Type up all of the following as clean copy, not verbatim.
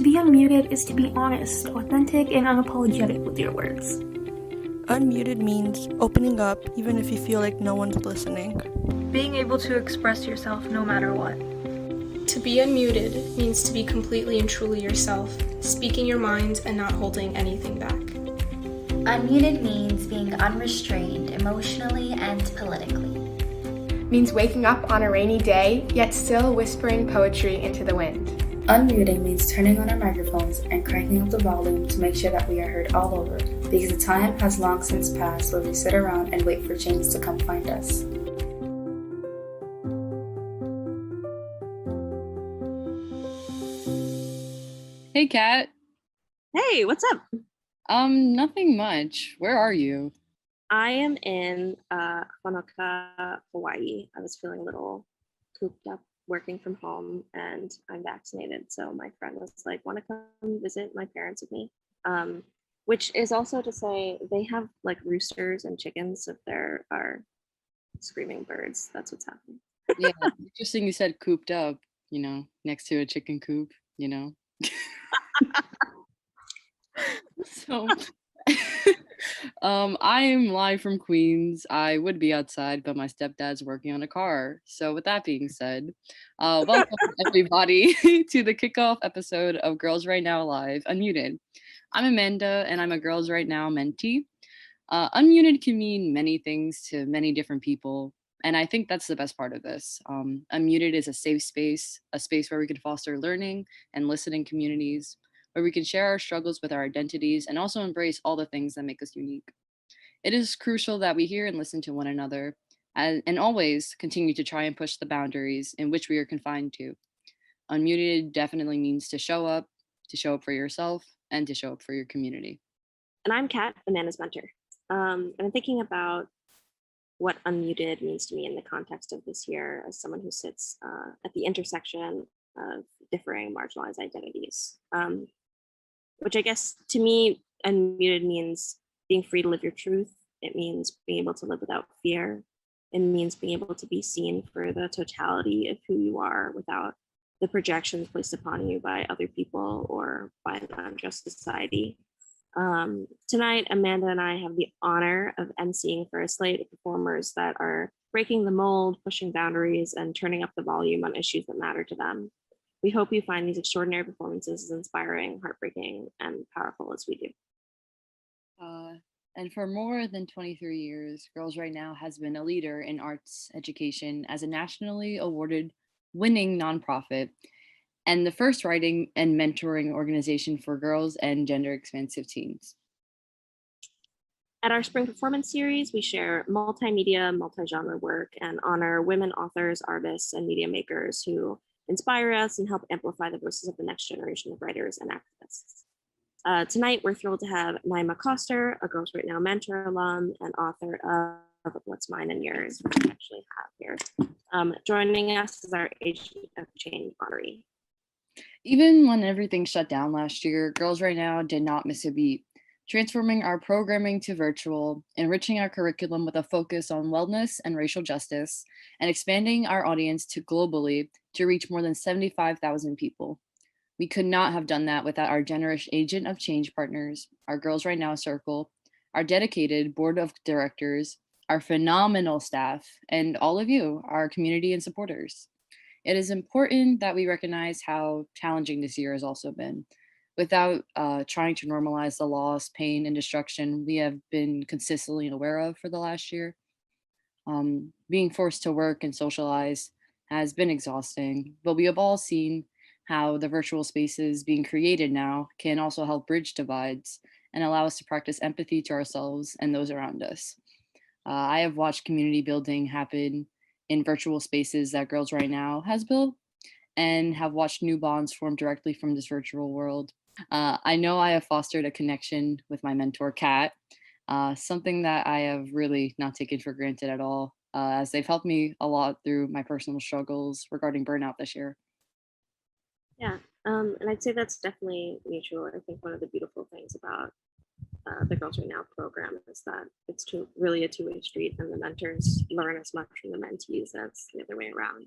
be unmuted is to be honest, authentic, and unapologetic with your words. Unmuted means opening up even if you feel like no one's listening. Being able to express yourself no matter what. To be unmuted means to be completely and truly yourself, speaking your mind and not holding anything back. Unmuted means being unrestrained emotionally and politically. Means waking up on a rainy day, yet still whispering poetry into the wind. Unmuting means turning on our microphones and cranking up the volume to make sure that we are heard all over, because the time has long since passed where we sit around and wait for change to come find us. Hey, Kat. Hey, what's up? Nothing much. Where are you? I am in Honoka, Hawaii. I was feeling a little cooped up working from home, and I'm vaccinated. So my friend was like, want to come visit my parents with me? Which is also to say they have like roosters and chickens if there are screaming birds. That's what's happening. Yeah, interesting you said cooped up, next to a chicken coop, So, I am live from Queens. I would be outside, but my stepdad's working on a car. So with that being said, welcome everybody to the kickoff episode of Girls Right Now Live, Unmuted. I'm Amanda, and I'm a Girls Right Now mentee. Unmuted can mean many things to many different people, and I think that's the best part of this. Unmuted is a safe space, a space where we can foster learning and listening communities, where we can share our struggles with our identities and also embrace all the things that make us unique. It is crucial that we hear and listen to one another and always continue to try and push the boundaries in which we are confined to. Unmuted definitely means to show up for yourself, and to show up for your community. And I'm Kat, Amanda's mentor. And I'm thinking about what unmuted means to me in the context of this year as someone who sits at the intersection of differing marginalized identities. Which I guess to me, unmuted means being free to live your truth. It means being able to live without fear. It means being able to be seen for the totality of who you are without the projections placed upon you by other people or by an unjust society. Tonight, Amanda and I have the honor of emceeing for a slate of performers that are breaking the mold, pushing boundaries, and turning up the volume on issues that matter to them. We hope you find these extraordinary performances as inspiring, heartbreaking, and powerful as we do. And for more than 23 years, Girls Right Now has been a leader in arts education as a nationally awarded winning nonprofit and the first writing and mentoring organization for girls and gender expansive teens. At our spring performance series, we share multimedia, multi-genre work and honor women authors, artists, and media makers who inspire us and help amplify the voices of the next generation of writers and activists. Tonight, we're thrilled to have Naomi Koster, a Girls Right Now mentor alum and author of What's Mine and Yours, which we actually have here. Joining us is our Agent of Change honoree. Even when everything shut down last year, Girls Right Now did not miss a beat, transforming our programming to virtual, enriching our curriculum with a focus on wellness and racial justice, and expanding our audience to globally to reach more than 75,000 people. We could not have done that without our generous Agent of Change partners, our Girls Right Now Circle, our dedicated board of directors, our phenomenal staff, and all of you, our community and supporters. It is important that we recognize how challenging this year has also been. Without trying to normalize the loss, pain, and destruction we have been consistently aware of for the last year. Being forced to work and socialize has been exhausting, but we have all seen how the virtual spaces being created now can also help bridge divides and allow us to practice empathy to ourselves and those around us. I have watched community building happen in virtual spaces that Girls Right Now has built, and have watched new bonds form directly from this virtual world. I know I have fostered a connection with my mentor, Kat, something that I have really not taken for granted at all, as they've helped me a lot through my personal struggles regarding burnout this year. Yeah, and I'd say that's definitely mutual. I think one of the beautiful things about the Girls Right Now program is that it's really a two-way street, and the mentors learn as much from the mentees as the other way around.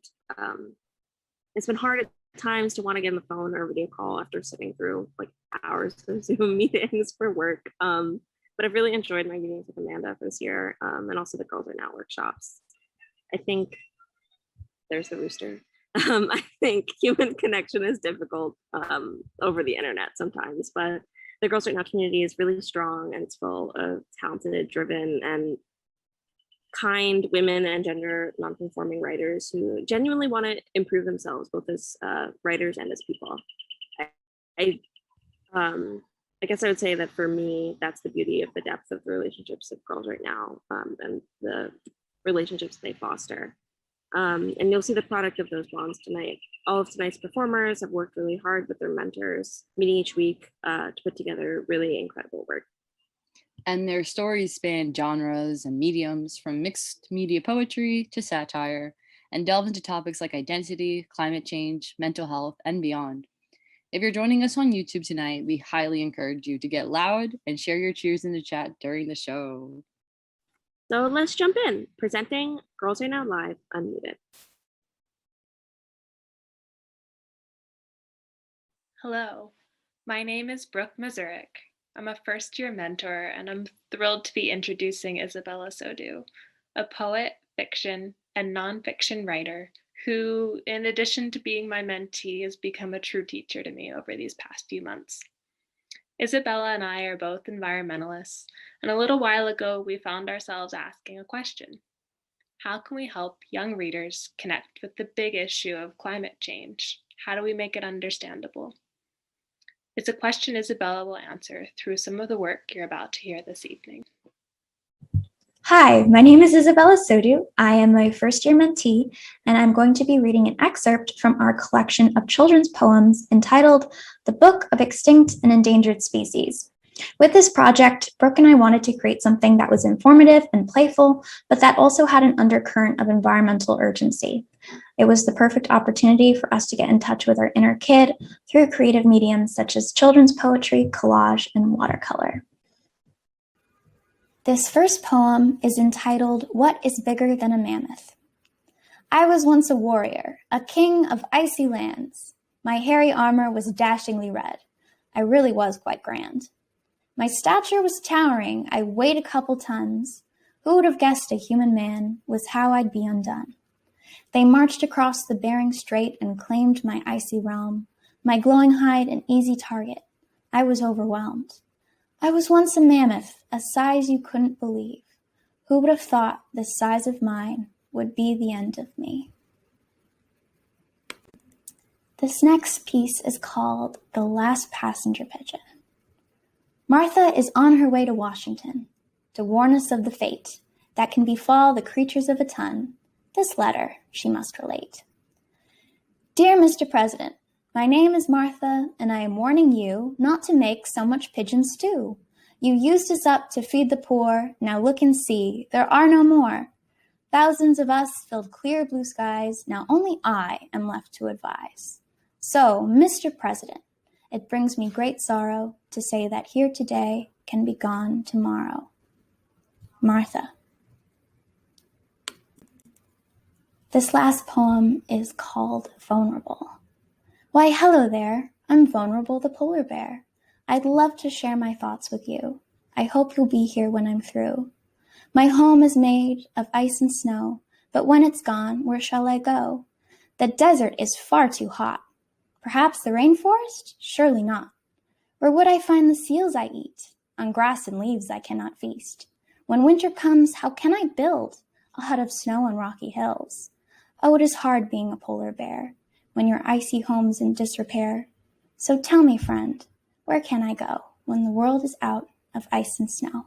It's been hard at times to want to get on the phone or video call after sitting through like hours of Zoom meetings for work. But I've really enjoyed my meetings with Amanda for this year, and also the Girls Are Now workshops. I think there's the rooster. I think human connection is difficult over the internet sometimes, but the Girls Right Now community is really strong, and it's full of talented, driven, and kind women and gender non-conforming writers who genuinely want to improve themselves, both as writers and as people. I guess I would say that for me, that's the beauty of the depth of the relationships of Girls Right Now, and the relationships they foster. And you'll see the product of those bonds tonight. All of tonight's performers have worked really hard with their mentors, meeting each week to put together really incredible work. And their stories span genres and mediums, from mixed media poetry to satire, and delve into topics like identity, climate change, mental health, and beyond. If you're joining us on YouTube tonight, we highly encourage you to get loud and share your cheers in the chat during the show. So let's jump in. Presenting Girls Are Now Live Unmuted. Hello, my name is Brooke Mazurik. I'm a first-year mentor, and I'm thrilled to be introducing Isabella Sodu, a poet, fiction, and nonfiction writer who, in addition to being my mentee, has become a true teacher to me over these past few months. Isabella and I are both environmentalists, and a little while ago we found ourselves asking a question. How can we help young readers connect with the big issue of climate change? How do we make it understandable? It's a question Isabella will answer through some of the work you're about to hear this evening. Hi, my name is Isabella Sodu. I am a first-year mentee, and I'm going to be reading an excerpt from our collection of children's poems entitled The Book of Extinct and Endangered Species. With this project, Brooke and I wanted to create something that was informative and playful, but that also had an undercurrent of environmental urgency. It was the perfect opportunity for us to get in touch with our inner kid through creative mediums such as children's poetry, collage, and watercolor. This first poem is entitled, What is Bigger Than a Mammoth? I was once a warrior, a king of icy lands. My hairy armor was dashingly red. I really was quite grand. My stature was towering, I weighed a couple tons. Who would have guessed a human man was how I'd be undone? They marched across the Bering Strait and claimed my icy realm, my glowing hide an easy target. I was overwhelmed. I was once a mammoth, a size you couldn't believe. Who would have thought this size of mine would be the end of me? This next piece is called The Last Passenger Pigeon. Martha is on her way to Washington to warn us of the fate that can befall the creatures of a ton. This letter she must relate. Dear Mr. President, my name is Martha, and I am warning you not to make so much pigeon stew. You used us up to feed the poor, now look and see, there are no more. Thousands of us filled clear blue skies, now only I am left to advise. So, Mr. President, it brings me great sorrow to say that here today can be gone tomorrow. Martha. This last poem is called Vulnerable. Why, hello there. I'm Vulnerable the polar bear. I'd love to share my thoughts with you. I hope you'll be here when I'm through. My home is made of ice and snow, but when it's gone, where shall I go? The desert is far too hot. Perhaps the rainforest? Surely not. Where would I find the seals I eat? On grass and leaves I cannot feast. When winter comes, how can I build a hut of snow on rocky hills? Oh, it is hard being a polar bear when your icy home's in disrepair. So tell me, friend, where can I go when the world is out of ice and snow?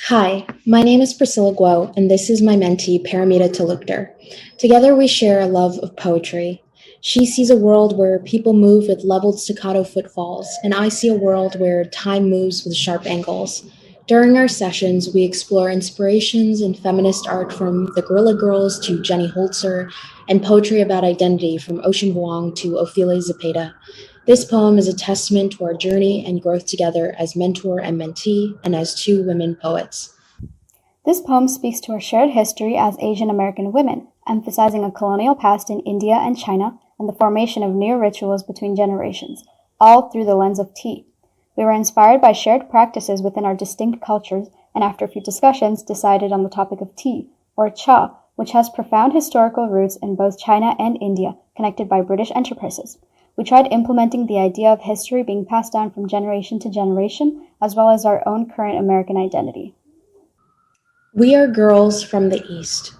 Hi, my name is Priscilla Guo, and this is my mentee, Paramita Talukder. Together we share a love of poetry. She sees a world where people move with leveled staccato footfalls, and I see a world where time moves with sharp angles. During our sessions, we explore inspirations in feminist art from the Guerrilla Girls to Jenny Holzer, and poetry about identity from Ocean Vuong to Ophelia Zepeda. This poem is a testament to our journey and growth together as mentor and mentee, and as two women poets. This poem speaks to our shared history as Asian American women, emphasizing a colonial past in India and China and the formation of new rituals between generations, all through the lens of tea. We were inspired by shared practices within our distinct cultures, and after a few discussions, decided on the topic of tea, or cha, which has profound historical roots in both China and India, connected by British enterprises. We tried implementing the idea of history being passed down from generation to generation, as well as our own current American identity. We are girls from the East.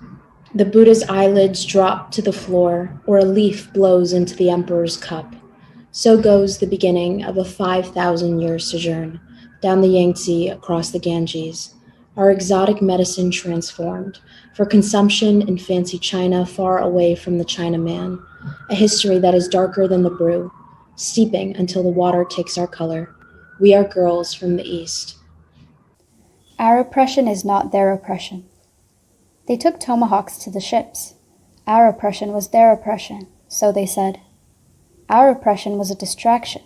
The Buddha's eyelids drop to the floor, or a leaf blows into the emperor's cup. So goes the beginning of a 5,000-year sojourn, down the Yangtze across the Ganges, our exotic medicine transformed, for consumption in fancy China far away from the Chinaman, a history that is darker than the brew, steeping until the water takes our color. We are girls from the East. Our oppression is not their oppression. They took tomahawks to the ships. Our oppression was their oppression, so they said. Our oppression was a distraction.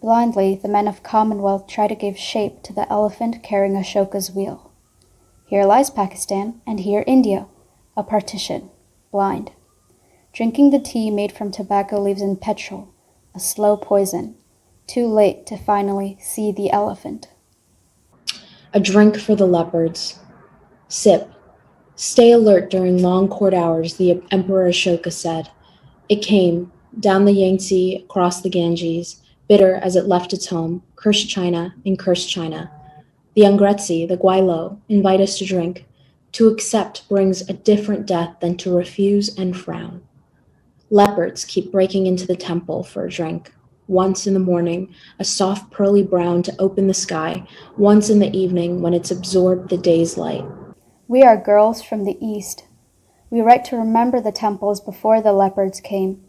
Blindly, the men of Commonwealth try to give shape to the elephant carrying Ashoka's wheel. Here lies Pakistan, and here India, a partition, blind. Drinking the tea made from tobacco leaves and petrol, a slow poison, too late to finally see the elephant. A drink for the leopards. Sip. Stay alert during long court hours, the Emperor Ashoka said. It came, down the Yangtze, across the Ganges, bitter as it left its home, cursed China and cursed China. The Angretzi, the Guaylo, invite us to drink. To accept brings a different death than to refuse and frown. Leopards keep breaking into the temple for a drink. Once in the morning, a soft pearly brown to open the sky, once in the evening when it's absorbed the day's light. We are girls from the East. We write to remember the temples before the leopards came,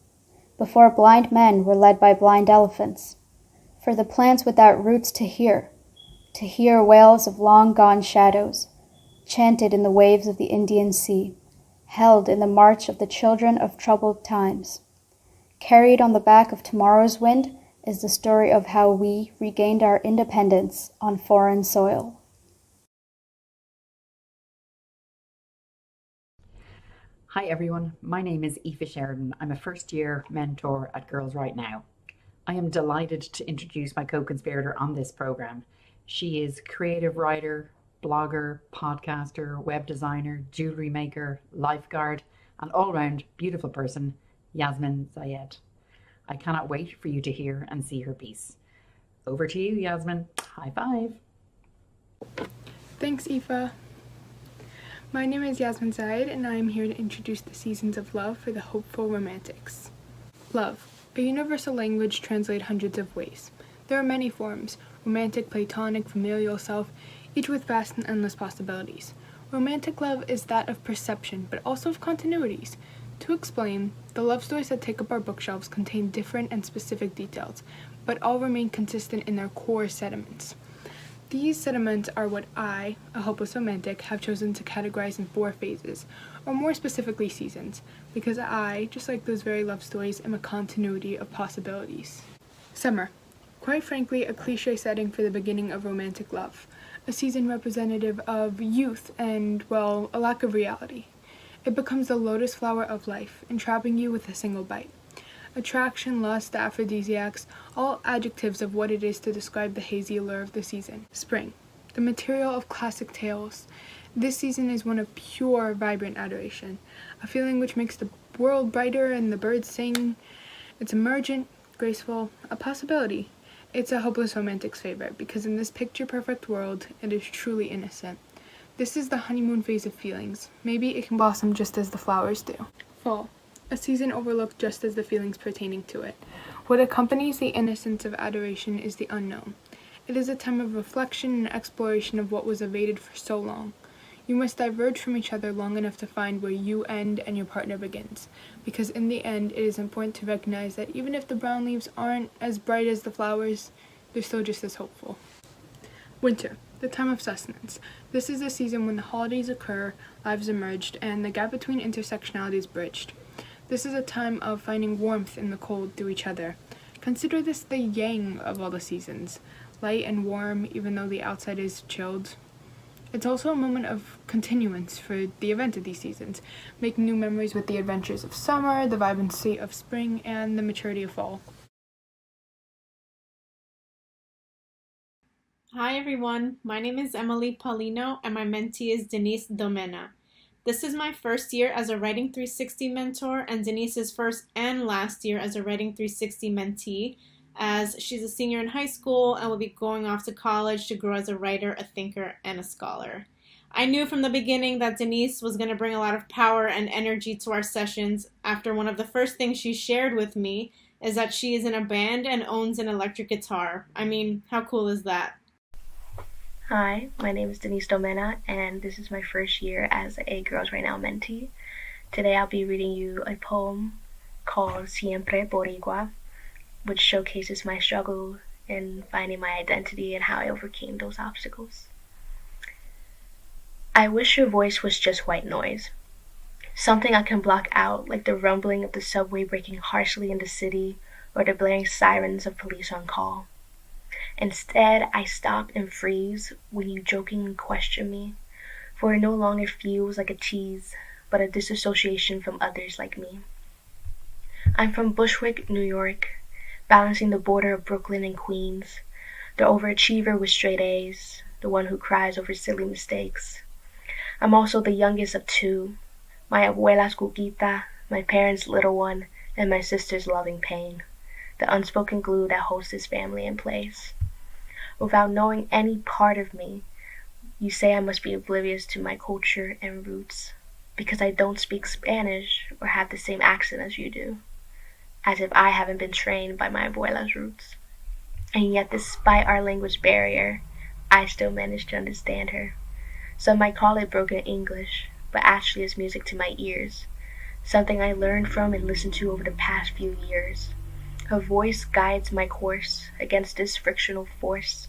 before blind men were led by blind elephants, for the plants without roots to hear wails of long-gone shadows, chanted in the waves of the Indian Sea, held in the march of the children of troubled times. Carried on the back of tomorrow's wind is the story of how we regained our independence on foreign soil. Hi everyone, my name is Aoife Sheridan. I'm a first-year mentor at Girls Right Now. I am delighted to introduce my co-conspirator on this program. She is creative writer, blogger, podcaster, web designer, jewelry maker, lifeguard, and all-round beautiful person, Yasmin Zahedi. I cannot wait for you to hear and see her piece. Over to you, Yasmin. High five. Thanks, Aoife. My name is Yasmin Zahedi, and I am here to introduce the seasons of love for the hopeful romantics. Love, a universal language translated hundreds of ways. There are many forms: romantic, platonic, familial, self, each with vast and endless possibilities. Romantic love is that of perception, but also of continuities. To explain, the love stories that take up our bookshelves contain different and specific details, but all remain consistent in their core sentiments. These sentiments are what I, a hopeless romantic, have chosen to categorize in 4 phases, or more specifically seasons, because I, just like those very love stories, am a continuity of possibilities. Summer. Quite frankly, a cliché setting for the beginning of romantic love, a season representative of youth and, well, a lack of reality. It becomes the lotus flower of life, entrapping you with a single bite. Attraction, lust, aphrodisiacs, all adjectives of what it is to describe the hazy allure of the season. Spring, the material of classic tales. This season is one of pure, vibrant adoration, a feeling which makes the world brighter and the birds sing. It's emergent, graceful, a possibility. It's a hopeless romantic's favorite, because in this picture-perfect world, it is truly innocent. This is the honeymoon phase of feelings. Maybe it can blossom just as the flowers do. Fall. A season overlooked just as the feelings pertaining to it. What accompanies the innocence of adoration is the unknown. It is a time of reflection and exploration of what was evaded for so long. You must diverge from each other long enough to find where you end and your partner begins, because in the end it is important to recognize that even if the brown leaves aren't as bright as the flowers, they're still just as hopeful. Winter. The time of sustenance. This is the season when the holidays occur, lives emerged, and the gap between intersectionality is bridged. This is a time of finding warmth in the cold through each other. Consider this the yang of all the seasons, light and warm even though the outside is chilled. It's also a moment of continuance for the event of these seasons, making new memories with the adventures of summer, the vibrancy of spring, and the maturity of fall. Hi everyone, my name is Emily Paulino and my mentee is Denise Domena. This is my first year as a Writing 360 mentor and Denise's first and last year as a Writing 360 mentee, as she's a senior in high school and will be going off to college to grow as a writer, a thinker, and a scholar. I knew from the beginning that Denise was going to bring a lot of power and energy to our sessions after one of the first things she shared with me is that she is in a band and owns an electric guitar. I mean, how cool is that? Hi, my name is Denise Domena, and this is my first year as a Girls Right Now mentee. Today I'll be reading you a poem called Siempre Boricua, which showcases my struggle in finding my identity and how I overcame those obstacles. I wish your voice was just white noise, something I can block out like the rumbling of the subway breaking harshly in the city or the blaring sirens of police on call. Instead, I stop and freeze when you jokingly question me, for it no longer feels like a tease, but a disassociation from others like me. I'm from Bushwick, New York, balancing the border of Brooklyn and Queens, the overachiever with straight A's, the one who cries over silly mistakes. I'm also the youngest of two, my abuela's cuquita, my parents' little one, and my sister's loving pain, the unspoken glue that holds this family in place. Without knowing any part of me, you say I must be oblivious to my culture and roots because I don't speak Spanish or have the same accent as you do, as if I haven't been trained by my abuela's roots. And yet, despite our language barrier, I still manage to understand her. Some might call it broken English, but actually it's music to my ears, something I learned from and listened to over the past few years. Her voice guides my course against this frictional force.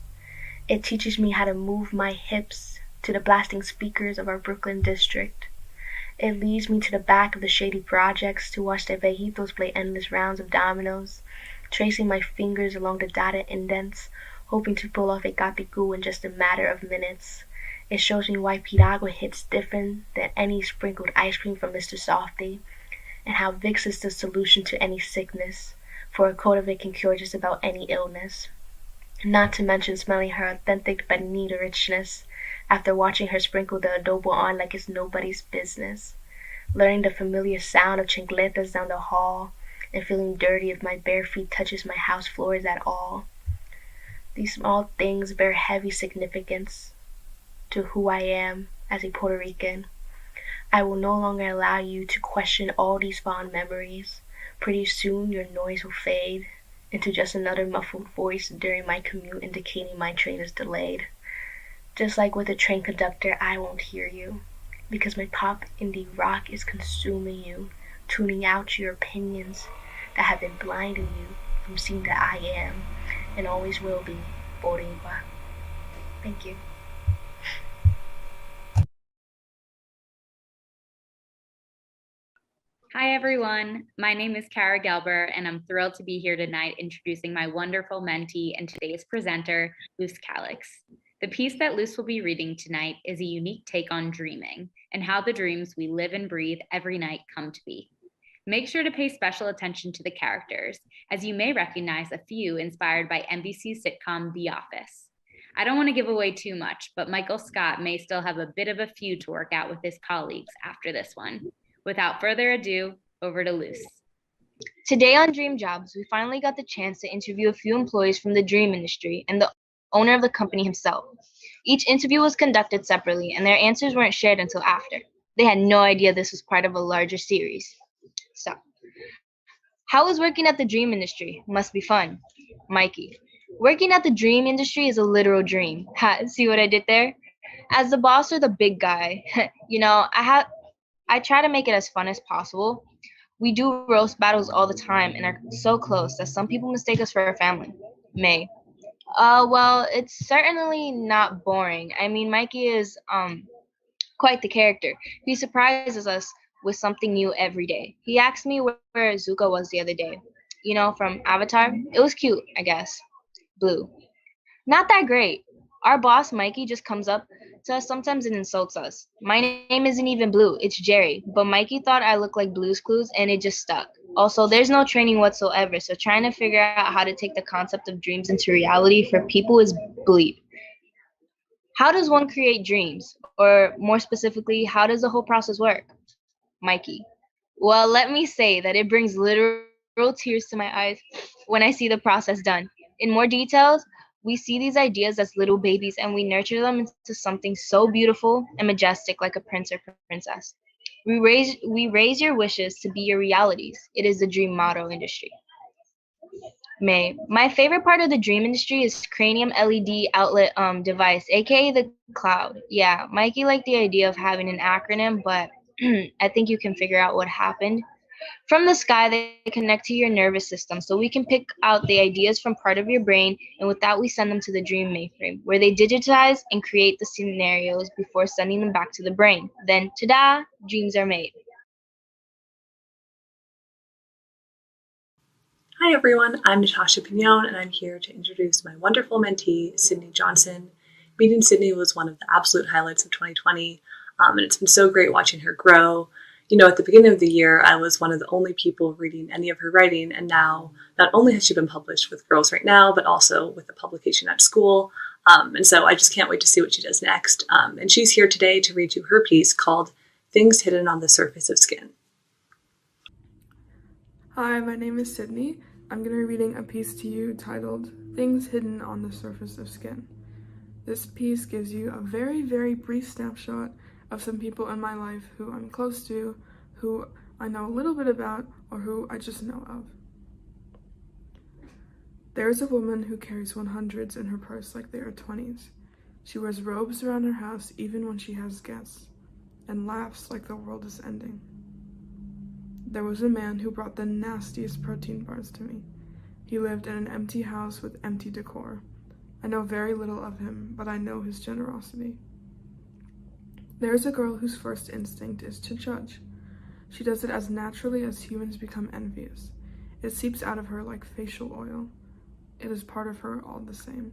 It teaches me how to move my hips to the blasting speakers of our Brooklyn district. It leads me to the back of the shady projects to watch the viejitos play endless rounds of dominoes, tracing my fingers along the dotted indents, hoping to pull off a gapigu in just a matter of minutes. It shows me why piragua hits different than any sprinkled ice cream from Mr. Softy, and how Vicks is the solution to any sickness, for a coat of it can cure just about any illness. Not to mention smelling her authentic but neat richness after watching her sprinkle the adobo on like it's nobody's business. Learning the familiar sound of chancletas down the hall and feeling dirty if my bare feet touches my house floors at all. These small things bear heavy significance to who I am as a Puerto Rican. I will no longer allow you to question all these fond memories. Pretty soon your noise will fade into just another muffled voice during my commute indicating my train is delayed. Just like with a train conductor, I won't hear you, because my pop indie rock is consuming you, tuning out your opinions that have been blinding you from seeing that I am, and always will be, Boricua. Thank you. Hi everyone, my name is Cara Gelber and I'm thrilled to be here tonight introducing my wonderful mentee and today's presenter, Luz Calix. The piece that Luz will be reading tonight is a unique take on dreaming and how the dreams we live and breathe every night come to be. Make sure to pay special attention to the characters, as you may recognize a few inspired by NBC's sitcom The Office. I don't want to give away too much, but Michael Scott may still have a bit of a feud to work out with his colleagues after this one. Without further ado, over to Luz. Today on Dream Jobs, we finally got the chance to interview a few employees from the dream industry and the owner of the company himself. Each interview was conducted separately, and their answers weren't shared until after. They had no idea this was part of a larger series. So, how was working at the dream industry? Must be fun. Mikey. Working at the dream industry is a literal dream. Ha, see what I did there? As the boss or the big guy, I try to make it as fun as possible. We do roast battles all the time and are so close that some people mistake us for a family. May. Well, it's certainly not boring. I mean, Mikey is quite the character. He surprises us with something new every day. He asked me where Zuko was the other day. You know, from Avatar. It was cute, I guess. Blue. Not that great. Our boss, Mikey, just comes up to us sometimes and insults us. My name isn't even Blue, it's Jerry. But Mikey thought I looked like Blue's Clues and it just stuck. Also, there's no training whatsoever, so trying to figure out how to take the concept of dreams into reality for people is bleep. How does one create dreams? Or more specifically, how does the whole process work? Mikey. Well, let me say that it brings literal tears to my eyes when I see the process done. In more details, we see these ideas as little babies and we nurture them into something so beautiful and majestic like a prince or princess. We raise your wishes to be your realities. It is the dream motto industry. May. My favorite part of the dream industry is cranium LED outlet device, aka the cloud. Yeah, Mikey liked the idea of having an acronym, but I think you can figure out what happened. From the sky, they connect to your nervous system, so we can pick out the ideas from part of your brain, and with that, we send them to the dream mainframe, where they digitize and create the scenarios before sending them back to the brain. Then, ta-da! Dreams are made. Hi everyone, I'm Natasha Pignon and I'm here to introduce my wonderful mentee, Sydney Johnson. Meeting Sydney was one of the absolute highlights of 2020, and it's been so great watching her grow. You know, at the beginning of the year, I was one of the only people reading any of her writing, and now not only has she been published with Girls Right Now, but also with a publication at school. And so I just can't wait to see what she does next. And she's here today to read you her piece called Things Hidden on the Surface of Skin. Hi, my name is Sydney. I'm going to be reading a piece to you titled Things Hidden on the Surface of Skin. This piece gives you a very, very brief snapshot of some people in my life who I'm close to, who I know a little bit about, or who I just know of. There is a woman who carries 100s in her purse like they are 20s. She wears robes around her house even when she has guests, and laughs like the world is ending. There was a man who brought the nastiest protein bars to me. He lived in an empty house with empty decor. I know very little of him, but I know his generosity. There is a girl whose first instinct is to judge. She does it as naturally as humans become envious. It seeps out of her like facial oil. It is part of her all the same.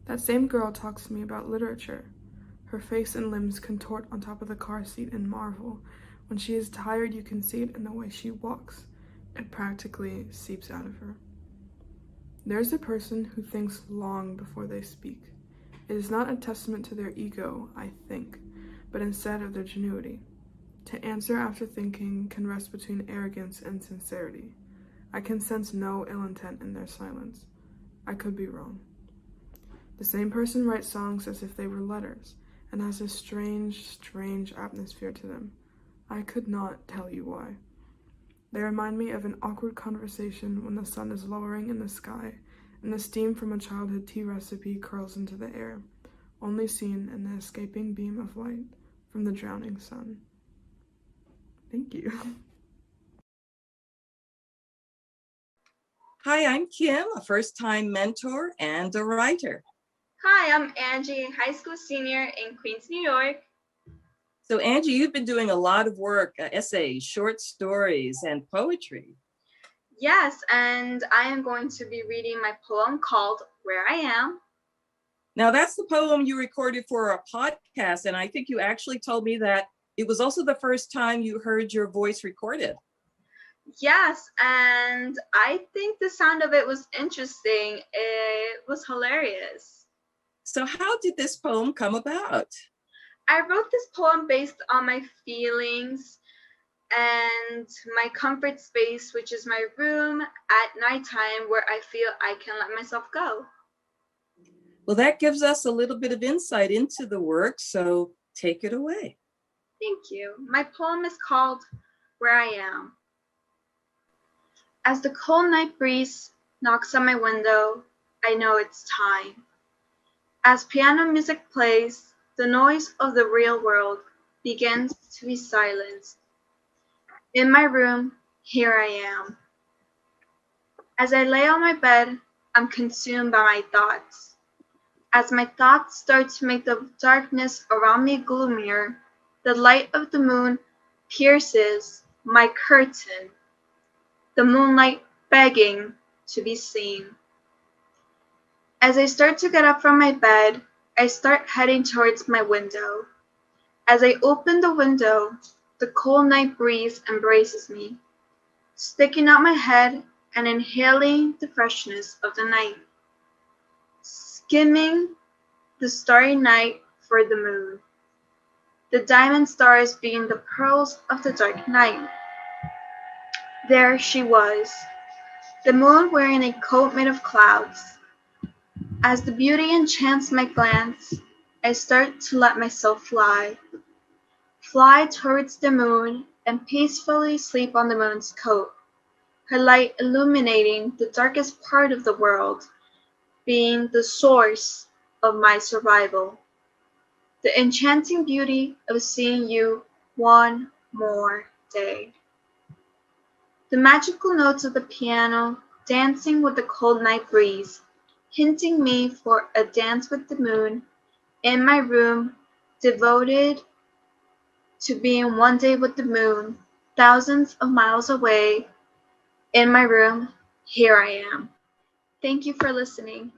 That same girl talks to me about literature. Her face and limbs contort on top of the car seat and marvel. When she is tired, you can see it in the way she walks. It practically seeps out of her. There's a person who thinks long before they speak. It is not a testament to their ego, I think, but instead of their genuity. To answer after thinking can rest between arrogance and sincerity. I can sense no ill intent in their silence. I could be wrong. The same person writes songs as if they were letters, and has a strange, strange atmosphere to them. I could not tell you why. They remind me of an awkward conversation when the sun is lowering in the sky and the steam from a childhood tea recipe curls into the air, only seen in the escaping beam of light from the drowning sun. Thank you. Hi, I'm Kim, a first-time mentor and a writer. Hi, I'm Angie, high school senior in Queens, New York. So Angie, you've been doing a lot of work, essays, short stories, and poetry. Yes, and I am going to be reading my poem called Where I Am. Now that's the poem you recorded for a podcast, and I think you actually told me that it was also the first time you heard your voice recorded. Yes, and I think the sound of it was interesting. It was hilarious. So how did this poem come about? I wrote this poem based on my feelings and my comfort space, which is my room at nighttime where I feel I can let myself go. Well, that gives us a little bit of insight into the work, so take it away. Thank you. My poem is called Where I Am. As the cold night breeze knocks on my window, I know it's time. As piano music plays, the noise of the real world begins to be silenced. In my room, here I am. As I lay on my bed, I'm consumed by my thoughts. As my thoughts start to make the darkness around me gloomier, the light of the moon pierces my curtain, the moonlight begging to be seen. As I start to get up from my bed, I start heading towards my window. As I open the window, the cold night breeze embraces me, sticking out my head and inhaling the freshness of the night, skimming the starry night for the moon, the diamond stars being the pearls of the dark night. There she was, the moon wearing a coat made of clouds. As the beauty enchants my glance, I start to let myself fly towards the moon and peacefully sleep on the moon's coat, her light illuminating the darkest part of the world, being the source of my survival. The enchanting beauty of seeing you one more day. The magical notes of the piano dancing with the cold night breeze, hinting me for a dance with the moon in my room, devoted to being one day with the moon, thousands of miles away. In my room, here I am. Thank you for listening.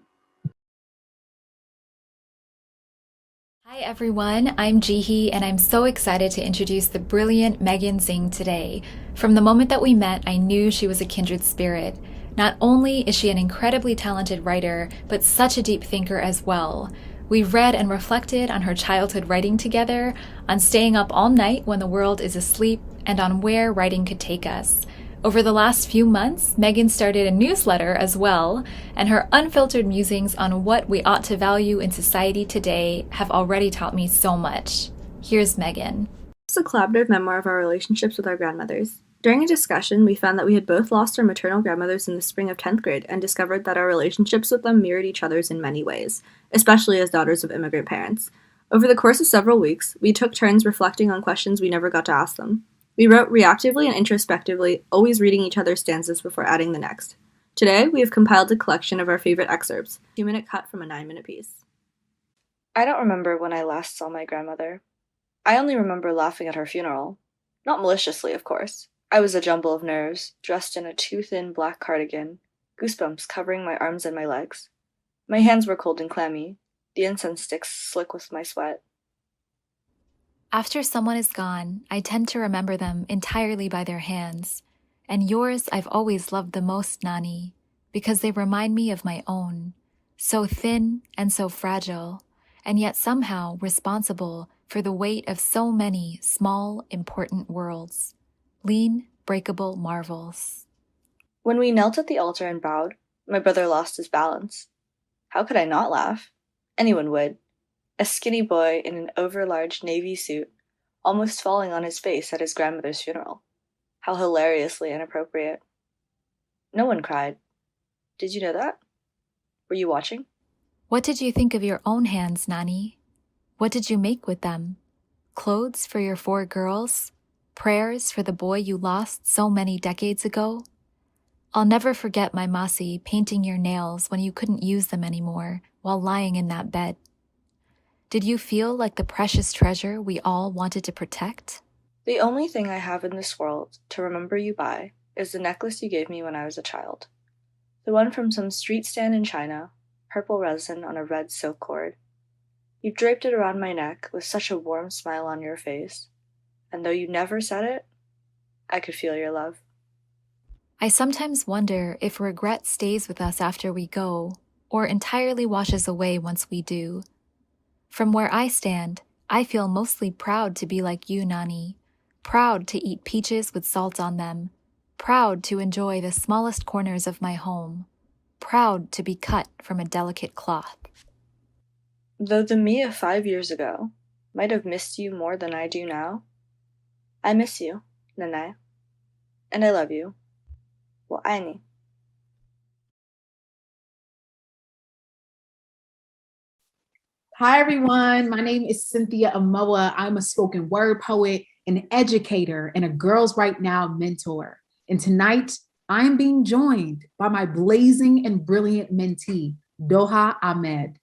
Hi everyone, I'm Jihy and I'm so excited to introduce the brilliant Megan Zhang today. From the moment that we met, I knew she was a kindred spirit. Not only is she an incredibly talented writer, but such a deep thinker as well. We've read and reflected on her childhood writing together, on staying up all night when the world is asleep, and on where writing could take us. Over the last few months, Megan started a newsletter as well, and her unfiltered musings on what we ought to value in society today have already taught me so much. Here's Megan. It's a collaborative memoir of our relationships with our grandmothers. During a discussion, we found that we had both lost our maternal grandmothers in the spring of 10th grade and discovered that our relationships with them mirrored each other's in many ways, especially as daughters of immigrant parents. Over the course of several weeks, we took turns reflecting on questions we never got to ask them. We wrote reactively and introspectively, always reading each other's stanzas before adding the next. Today, we have compiled a collection of our favorite excerpts, a 2-minute cut from a 9-minute piece. I don't remember when I last saw my grandmother. I only remember laughing at her funeral. Not maliciously, of course. I was a jumble of nerves, dressed in a too-thin black cardigan, goosebumps covering my arms and my legs. My hands were cold and clammy, the incense sticks slick with my sweat. After someone is gone, I tend to remember them entirely by their hands. And yours I've always loved the most, Nani, because they remind me of my own. So thin and so fragile, and yet somehow responsible for the weight of so many small, important worlds. Lean, breakable marvels. When we knelt at the altar and bowed, my brother lost his balance. How could I not laugh? Anyone would. A skinny boy in an overlarge navy suit, almost falling on his face at his grandmother's funeral. How hilariously inappropriate. No one cried. Did you know that? Were you watching? What did you think of your own hands, Nani? What did you make with them? Clothes for your 4 girls? Prayers for the boy you lost so many decades ago? I'll never forget my Masi painting your nails when you couldn't use them anymore while lying in that bed. Did you feel like the precious treasure we all wanted to protect? The only thing I have in this world to remember you by is the necklace you gave me when I was a child. The one from some street stand in China, purple resin on a red silk cord. You draped it around my neck with such a warm smile on your face, and though you never said it, I could feel your love. I sometimes wonder if regret stays with us after we go, or entirely washes away once we do. From where I stand, I feel mostly proud to be like you, Nani. Proud to eat peaches with salt on them. Proud to enjoy the smallest corners of my home. Proud to be cut from a delicate cloth. Though the me of 5 years ago might have missed you more than I do now, I miss you, Nanae. And I love you. 我爱你. Hi, everyone. My name is Cynthia Amoa. I'm a spoken word poet, an educator, and a Girls Right Now mentor. And tonight, I am being joined by my blazing and brilliant mentee, Doha Ahmed.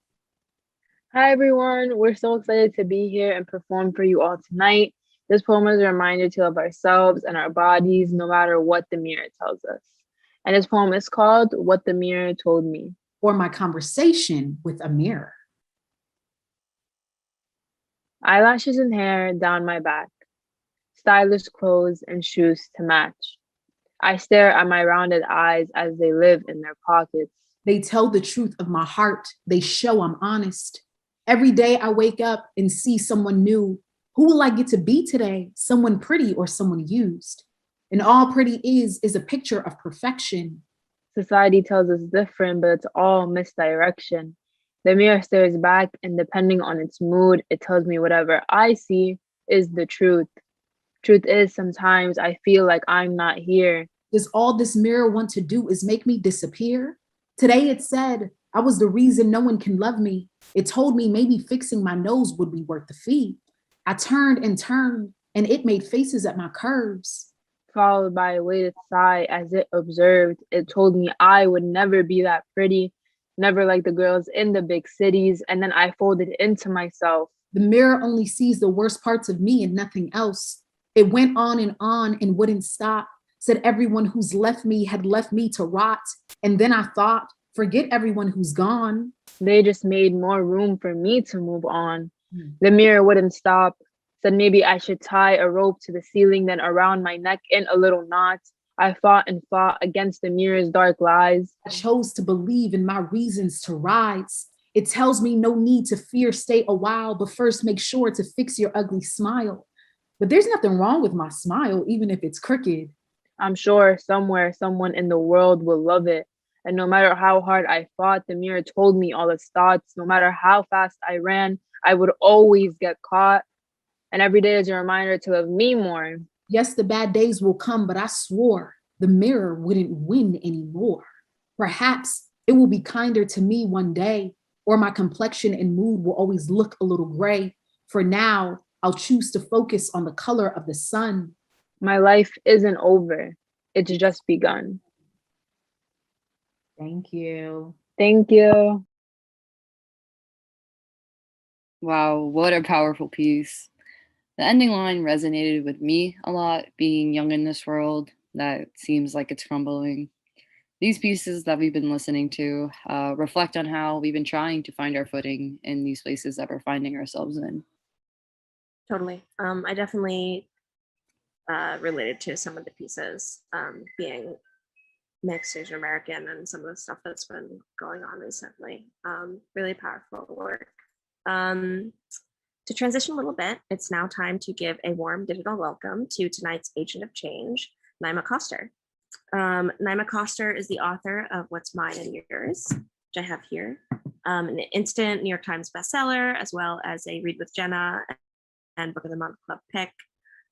Hi, everyone. We're so excited to be here and perform for you all tonight. This poem is a reminder to love ourselves and our bodies, no matter what the mirror tells us. And this poem is called What the Mirror Told Me. or my conversation with a mirror? Eyelashes and hair down my back, stylish clothes and shoes to match. I stare at my rounded eyes as they live in their pockets. They tell the truth of my heart. They show I'm honest. Every day I wake up and see someone new. Who will I get to be today? Someone pretty or someone used? And all pretty is a picture of perfection. Society tells us different, but it's all misdirection. The mirror stares back, and depending on its mood, it tells me whatever I see is the truth. Truth is, sometimes I feel like I'm not here. Does all this mirror want to do is make me disappear? Today it said I was the reason no one can love me. It told me maybe fixing my nose would be worth the fee. I turned, and it made faces at my curves. Followed by a weighted sigh as it observed. It told me I would never be that pretty, never like the girls in the big cities, and then I folded into myself. The mirror only sees the worst parts of me and nothing else. It went on and wouldn't stop. Said everyone who's left me had left me to rot. And then I thought, forget everyone who's gone. They just made more room for me to move on. The mirror wouldn't stop. Said maybe I should tie a rope to the ceiling, then around my neck in a little knot. I fought and fought against the mirror's dark lies. I chose to believe in my reasons to rise. It tells me no need to fear, stay a while, but first make sure to fix your ugly smile. But there's nothing wrong with my smile, even if it's crooked. I'm sure somewhere, someone in the world will love it. And no matter how hard I fought, the mirror told me all its thoughts. No matter how fast I ran, I would always get caught. And every day is a reminder to love me more. Yes, the bad days will come, but I swore the mirror wouldn't win anymore. Perhaps it will be kinder to me one day, or my complexion and mood will always look a little gray. For now, I'll choose to focus on the color of the sun. My life isn't over. It's just begun. Thank you. Thank you. Wow, what a powerful piece. The ending line resonated with me a lot, being young in this world that seems like it's crumbling. These pieces that we've been listening to reflect on how we've been trying to find our footing in these places that we're finding ourselves in. Totally. I definitely related to some of the pieces, being mixed Asian American and some of the stuff that's been going on recently. Really powerful work. To transition a little bit, it's now time to give a warm digital welcome to tonight's Agent of Change, Naomi Koster. Naomi Koster is the author of What's Mine and Yours, which I have here, an instant New York Times bestseller, as well as a Read with Jenna and Book of the Month Club pick.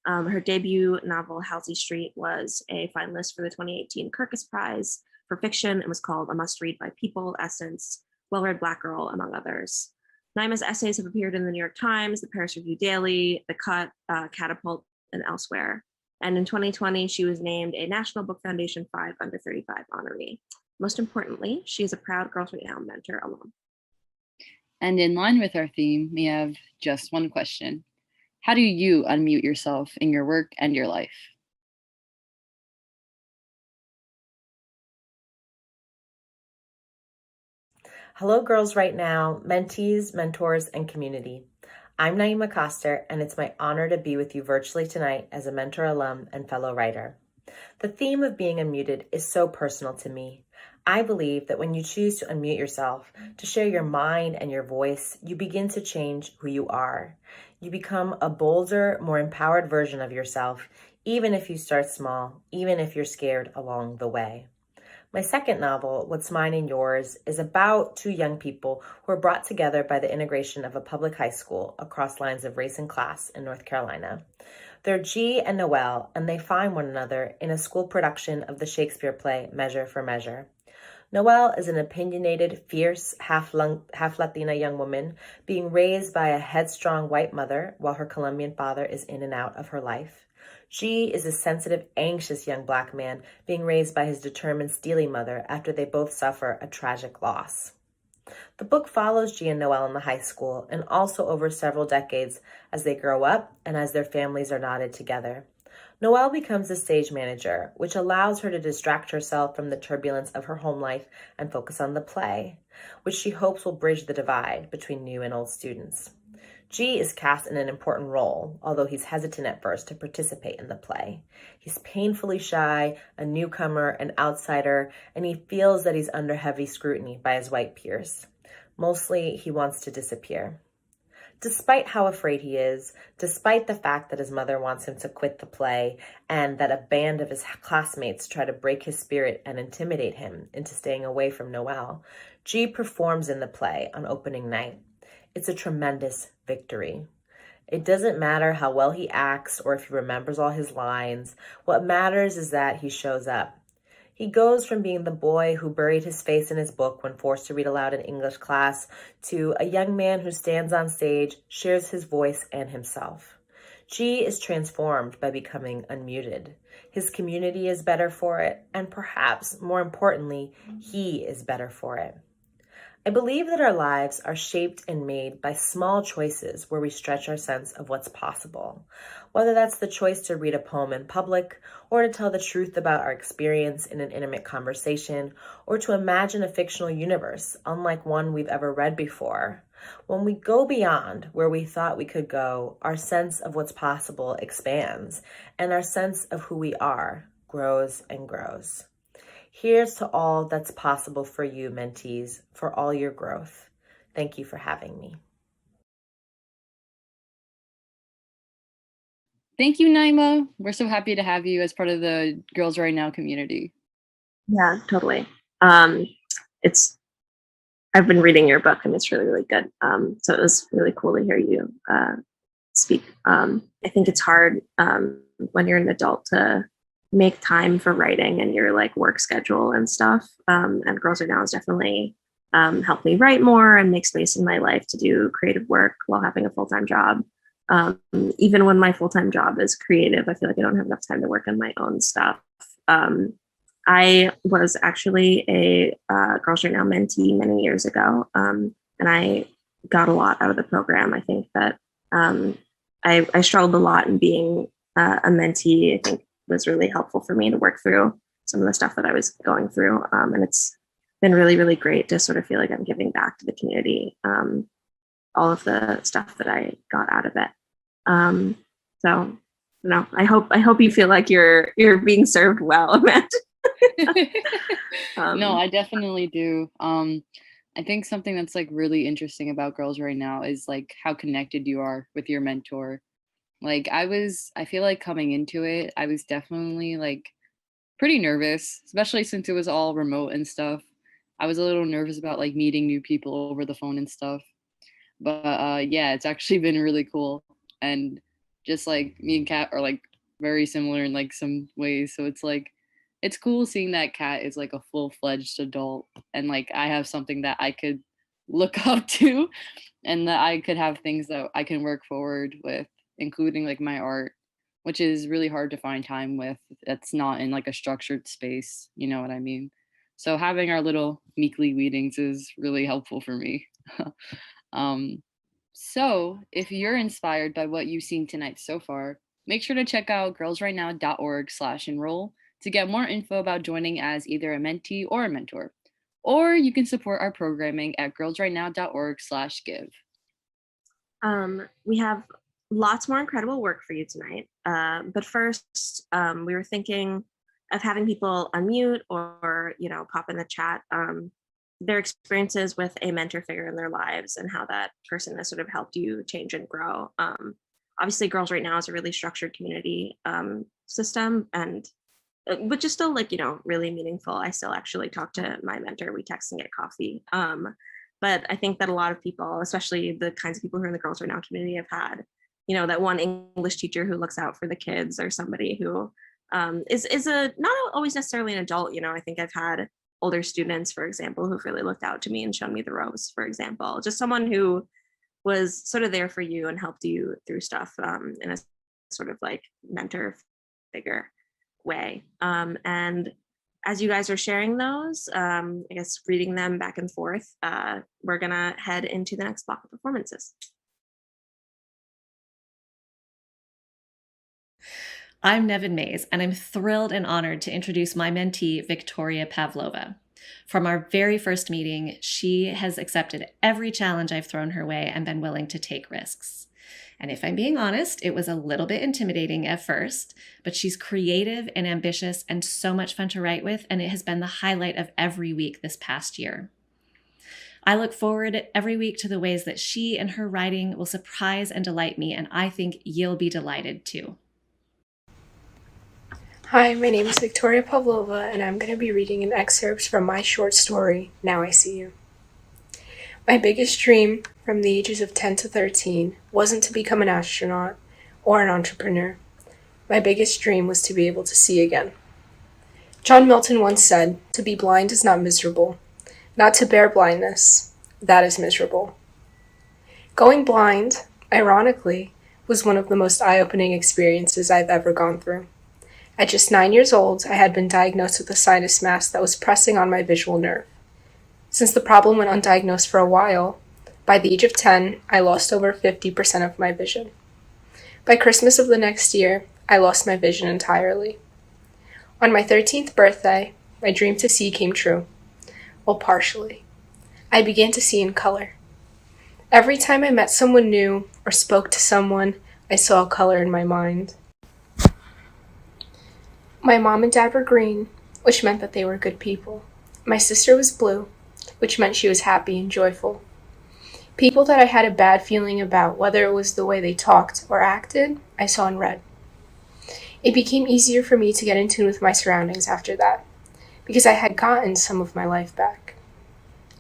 Her debut novel, Halsey Street, was a finalist for the 2018 Kirkus Prize for fiction and was called a must-read by People, Essence, Well-Read Black Girl, among others. Naomi's essays have appeared in the New York Times, the Paris Review Daily, The Cut, Catapult, and elsewhere. And in 2020, she was named a National Book Foundation 5 Under 35 honoree. Most importantly, she is a proud Girls Right Now mentor alum. And in line with our theme, we have just one question. How do you unmute yourself in your work and your life? Hello, Girls Right Now, mentees, mentors, and community. I'm Naomi Koster, and it's my honor to be with you virtually tonight as a mentor alum and fellow writer. The theme of being unmuted is so personal to me. I believe that when you choose to unmute yourself, to share your mind and your voice, you begin to change who you are. You become a bolder, more empowered version of yourself, even if you start small, even if you're scared along the way. My second novel, What's Mine and Yours, is about two young people who are brought together by the integration of a public high school across lines of race and class in North Carolina. They're Jihy and Noelle, and they find one another in a school production of the Shakespeare play Measure for Measure. Noelle is an opinionated, fierce, half Latina young woman being raised by a headstrong white mother while her Colombian father is in and out of her life. Jihy is a sensitive, anxious young Black man being raised by his determined, steely mother after they both suffer a tragic loss. The book follows Jihy and Noelle in the high school and also over several decades as they grow up and as their families are knotted together. Noelle becomes the stage manager, which allows her to distract herself from the turbulence of her home life and focus on the play, which she hopes will bridge the divide between new and old students. G is cast in an important role, although he's hesitant at first to participate in the play. He's painfully shy, a newcomer, an outsider, and he feels that he's under heavy scrutiny by his white peers. Mostly, he wants to disappear. Despite how afraid he is, despite the fact that his mother wants him to quit the play, and that a band of his classmates try to break his spirit and intimidate him into staying away from Noelle, G performs in the play on opening night. It's a tremendous victory. It doesn't matter how well he acts or if he remembers all his lines. What matters is that he shows up. He goes from being the boy who buried his face in his book when forced to read aloud in English class to a young man who stands on stage, shares his voice and himself. G is transformed by becoming unmuted. His community is better for it, and perhaps more importantly, he is better for it. I believe that our lives are shaped and made by small choices where we stretch our sense of what's possible. Whether that's the choice to read a poem in public, or to tell the truth about our experience in an intimate conversation, or to imagine a fictional universe unlike one we've ever read before. When we go beyond where we thought we could go, our sense of what's possible expands, and our sense of who we are grows and grows. Here's to all that's possible for you, mentees, for all your growth. Thank you for having me. Thank you, Naima. We're so happy to have you as part of the Girls Right Now community. Yeah, totally. I've been reading your book and it's really, really good. So it was really cool to hear you speak. I think it's hard when you're an adult to make time for writing and your like work schedule and stuff. And Girls Right Now has definitely helped me write more and make space in my life to do creative work while having a full-time job. Even when my full-time job is creative, I feel like I don't have enough time to work on my own stuff. I was actually a Girls Right Now mentee many years ago, and I got a lot out of the program. I think that I struggled a lot in being a mentee. I think was really helpful for me to work through some of the stuff that I was going through. And it's been really, really great to sort of feel like I'm giving back to the community, all of the stuff that I got out of it. So, no, I hope you feel like you're being served well, Amanda. No, I definitely do. I think something that's like really interesting about Girls Right Now is like how connected you are with your mentor. Like I feel like coming into it, I was definitely like pretty nervous, especially since it was all remote and stuff. I was a little nervous about like meeting new people over the phone and stuff. But yeah, it's actually been really cool. And just like me and Kat are like very similar in like some ways. So it's like it's cool seeing that Kat is like a full-fledged adult and like I have something that I could look up to and that I could have things that I can work forward with, including like my art, which is really hard to find time with. That's not in like a structured space, you know what I mean? So having our little weekly meetings is really helpful for me. So if you're inspired by what you've seen tonight so far, make sure to check out girlsrightnow.org/enroll to get more info about joining as either a mentee or a mentor. Or you can support our programming at girlsrightnow.org/give. We have lots more incredible work for you tonight. But first, we were thinking of having people unmute or, pop in the chat their experiences with a mentor figure in their lives and how that person has sort of helped you change and grow. Obviously, Girls Right Now is a really structured community system, which is still really meaningful. I still actually talk to my mentor. We text and get coffee. But I think that a lot of people, especially the kinds of people who are in the Girls Right Now community, have had, that one English teacher who looks out for the kids, or somebody who is not always necessarily an adult. I think I've had older students, for example, who've really looked out to me and shown me the ropes, for example. Just someone who was sort of there for you and helped you through stuff in a sort of like mentor figure way. And as you guys are sharing those, I guess reading them back and forth, we're gonna head into the next block of performances. I'm Nevin Mays, and I'm thrilled and honored to introduce my mentee, Victoria Pavlova. From our very first meeting, she has accepted every challenge I've thrown her way and been willing to take risks. And if I'm being honest, it was a little bit intimidating at first, but she's creative and ambitious and so much fun to write with, and it has been the highlight of every week this past year. I look forward every week to the ways that she and her writing will surprise and delight me, and I think you'll be delighted too. Hi, my name is Victoria Pavlova, and I'm going to be reading an excerpt from my short story, Now I See You. My biggest dream from the ages of 10 to 13 wasn't to become an astronaut or an entrepreneur. My biggest dream was to be able to see again. John Milton once said, "To be blind is not miserable. Not to bear blindness, that is miserable." Going blind, ironically, was one of the most eye-opening experiences I've ever gone through. At just 9 years old, I had been diagnosed with a sinus mass that was pressing on my visual nerve. Since the problem went undiagnosed for a while, by the age of 10, I lost over 50% of my vision. By Christmas of the next year, I lost my vision entirely. On my 13th birthday, my dream to see came true. Well, partially. I began to see in color. Every time I met someone new or spoke to someone, I saw a color in my mind. My mom and dad were green, which meant that they were good people. My sister was blue, which meant she was happy and joyful. People that I had a bad feeling about, whether it was the way they talked or acted, I saw in red. It became easier for me to get in tune with my surroundings after that, because I had gotten some of my life back.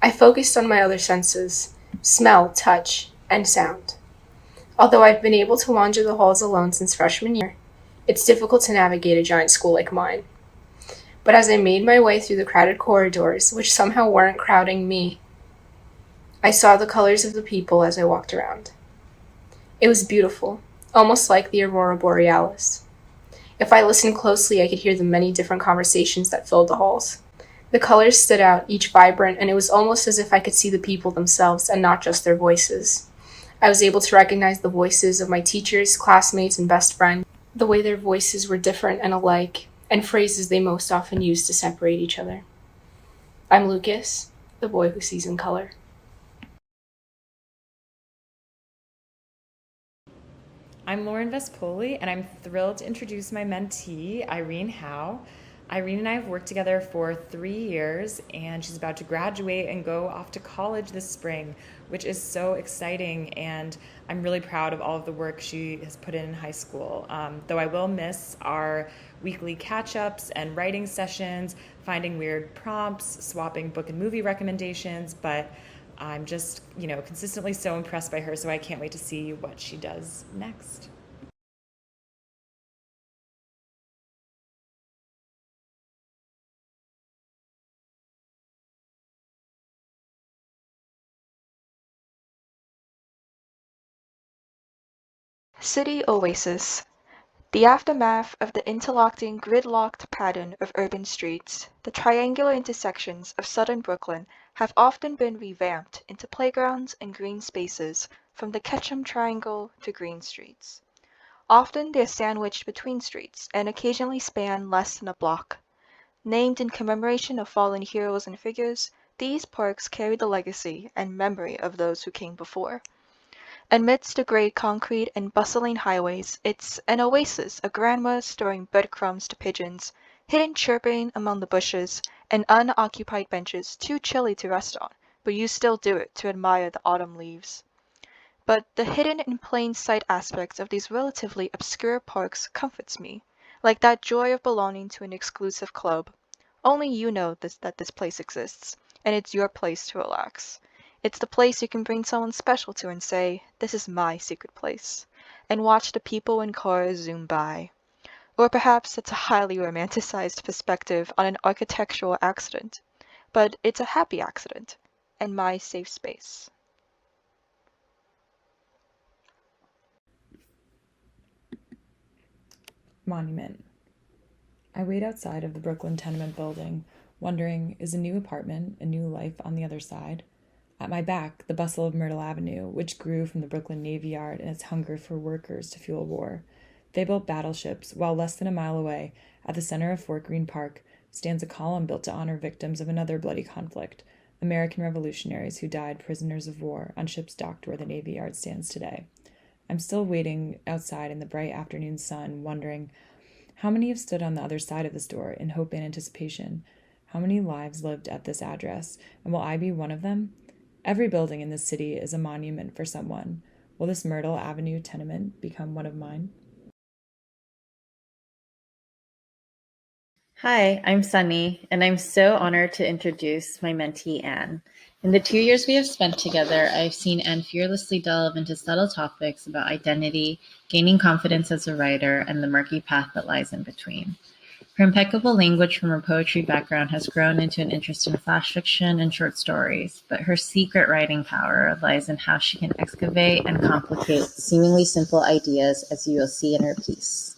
I focused on my other senses, smell, touch, and sound. Although I've been able to wander the halls alone since freshman year, it's difficult to navigate a giant school like mine. But as I made my way through the crowded corridors, which somehow weren't crowding me, I saw the colors of the people as I walked around. It was beautiful, almost like the aurora borealis. If I listened closely, I could hear the many different conversations that filled the halls. The colors stood out, each vibrant, and it was almost as if I could see the people themselves and not just their voices. I was able to recognize the voices of my teachers, classmates, and best friends, the way their voices were different and alike, and phrases they most often used to separate each other. I'm Lucas, the boy who sees in color. I'm Lauren Vespoli, and I'm thrilled to introduce my mentee, Irene Howe. Irene and I have worked together for 3 years, and she's about to graduate and go off to college this spring, which is so exciting, and I'm really proud of all of the work she has put in high school. Though I will miss our weekly catch-ups and writing sessions, finding weird prompts, swapping book and movie recommendations, but I'm just, consistently so impressed by her, so I can't wait to see what she does next. City Oasis. The aftermath of the interlocking gridlocked pattern of urban streets, the triangular intersections of southern Brooklyn have often been revamped into playgrounds and green spaces from the Ketchum Triangle to Green Streets. Often they're sandwiched between streets and occasionally span less than a block. Named in commemoration of fallen heroes and figures, these parks carry the legacy and memory of those who came before. Amidst the gray concrete and bustling highways, it's an oasis of grandmas storing breadcrumbs to pigeons, hidden chirping among the bushes, and unoccupied benches too chilly to rest on, but you still do it to admire the autumn leaves. But the hidden in plain sight aspects of these relatively obscure parks comforts me, like that joy of belonging to an exclusive club. Only you know that this place exists, and it's your place to relax. It's the place you can bring someone special to and say, "This is my secret place," and watch the people and cars zoom by. Or perhaps it's a highly romanticized perspective on an architectural accident, but it's a happy accident, and my safe space. Monument. I wait outside of the Brooklyn tenement building, wondering, is a new apartment, a new life on the other side? At my back, the bustle of Myrtle Avenue, which grew from the Brooklyn Navy Yard and its hunger for workers to fuel war. They built battleships, while less than a mile away, at the center of Fort Greene Park, stands a column built to honor victims of another bloody conflict, American revolutionaries who died prisoners of war on ships docked where the Navy Yard stands today. I'm still waiting outside in the bright afternoon sun, wondering how many have stood on the other side of this door in hope and anticipation. How many lives lived at this address, and will I be one of them? Every building in this city is a monument for someone. Will this Myrtle Avenue tenement become one of mine? Hi, I'm Sunny, and I'm so honored to introduce my mentee, Anne. In the 2 years we have spent together, I've seen Anne fearlessly delve into subtle topics about identity, gaining confidence as a writer, and the murky path that lies in between. Her impeccable language from her poetry background has grown into an interest in flash fiction and short stories, but her secret writing power lies in how she can excavate and complicate seemingly simple ideas, as you will see in her piece.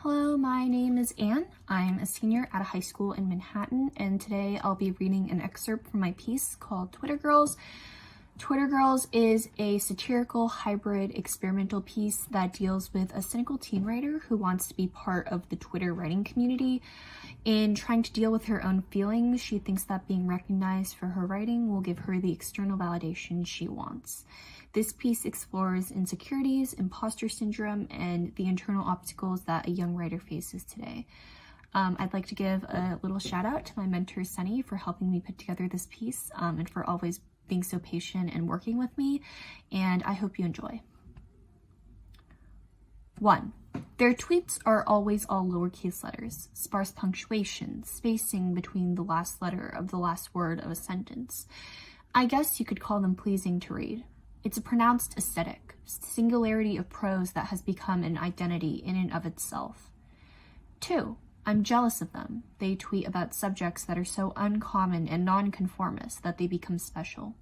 Hello, my name is Anne. I'm a senior at a high school in Manhattan, and today I'll be reading an excerpt from my piece called Twitter Girls. Twitter Girls is a satirical hybrid experimental piece that deals with a cynical teen writer who wants to be part of the Twitter writing community. In trying to deal with her own feelings, she thinks that being recognized for her writing will give her the external validation she wants. This piece explores insecurities, imposter syndrome, and the internal obstacles that a young writer faces today. I'd like to give a little shout out to my mentor, Sunny, for helping me put together this piece and for always being so patient and working with me, and I hope you enjoy. 1. Their tweets are always all lowercase letters, sparse punctuation, spacing between the last letter of the last word of a sentence. I guess you could call them pleasing to read. It's a pronounced aesthetic, singularity of prose that has become an identity in and of itself. 2. I'm jealous of them. They tweet about subjects that are so uncommon and non-conformist that they become special.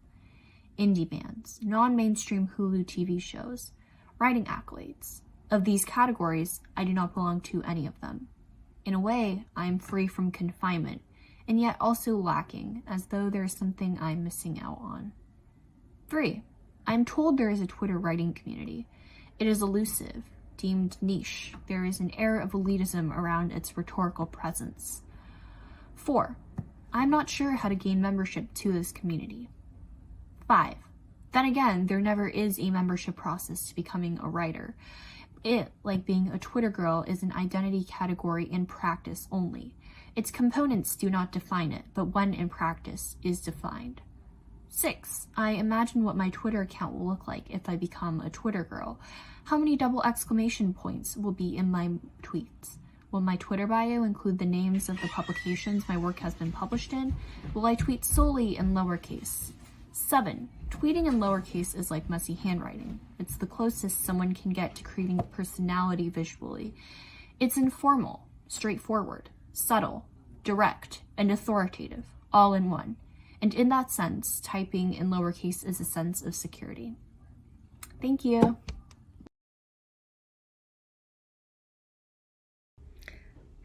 Indie bands, non-mainstream Hulu TV shows, writing accolades. Of these categories, I do not belong to any of them. In a way, I am free from confinement, and yet also lacking, as though there is something I'm missing out on. 3. I'm told there is a Twitter writing community. It is elusive, deemed niche. There is an air of elitism around its rhetorical presence. 4. I'm not sure how to gain membership to this community. 5. Then again, there never is a membership process to becoming a writer. It, like being a Twitter girl, is an identity category in practice only. Its components do not define it, but when in practice is defined. 6. I imagine what my Twitter account will look like if I become a Twitter girl. How many double exclamation points will be in my tweets? Will my Twitter bio include the names of the publications my work has been published in? Will I tweet solely in lowercase? 7. Tweeting in lowercase is like messy handwriting. It's the closest someone can get to creating personality visually. It's informal, straightforward, subtle, direct, and authoritative, all in one. And in that sense, typing in lowercase is a sense of security. Thank you.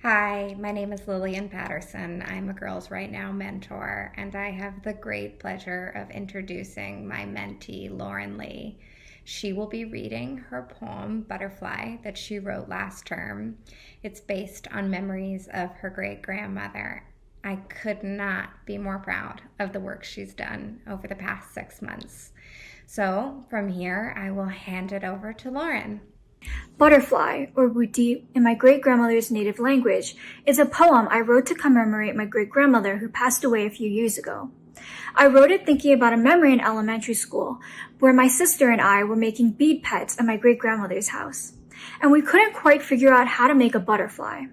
Hi, my name is Lillian Patterson. I'm a Girls Right Now mentor, and I have the great pleasure of introducing my mentee, Lauren Lee. She will be reading her poem, Butterfly, that she wrote last term. It's based on memories of her great-grandmother. I could not be more proud of the work she's done over the past 6 months. So from here, I will hand it over to Lauren. Butterfly, or Wuti, in my great-grandmother's native language, is a poem I wrote to commemorate my great-grandmother who passed away a few years ago. I wrote it thinking about a memory in elementary school where my sister and I were making bead pets at my great-grandmother's house, and we couldn't quite figure out how to make a butterfly.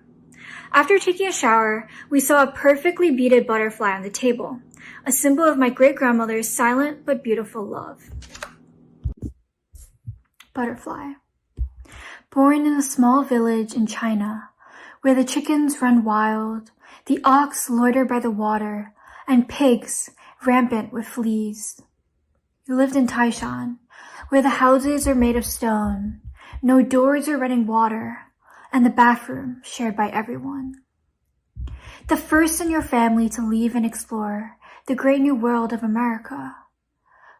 After taking a shower, we saw a perfectly beaded butterfly on the table, a symbol of my great-grandmother's silent but beautiful love. Butterfly. Born in a small village in China, where the chickens run wild, the ox loiter by the water, and pigs rampant with fleas. You lived in Taishan, where the houses are made of stone, no doors or running water, and the bathroom shared by everyone. The first in your family to leave and explore the great new world of America.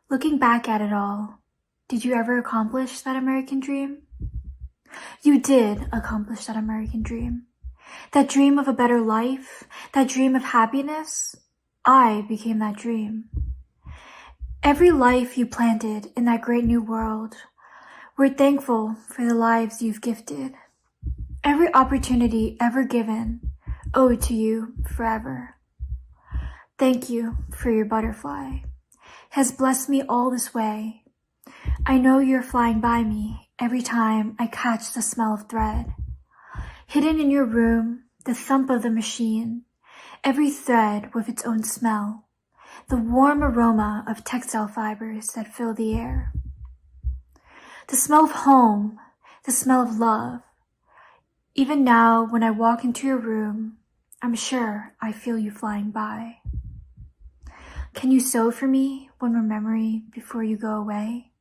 Looking back at it all, did you ever accomplish that American dream? You did accomplish that American dream. That dream of a better life, that dream of happiness. I became that dream. Every life you planted in that great new world. We're thankful for the lives you've gifted. Every opportunity ever given, owed to you forever. Thank you for your butterfly. Has blessed me all this way. I know you're flying by me every time I catch the smell of thread. Hidden in your room, the thump of the machine, every thread with its own smell, the warm aroma of textile fibers that fill the air. The smell of home, the smell of love. Even now, when I walk into your room, I'm sure I feel you flying by. Can you sew for me one more memory before you go away?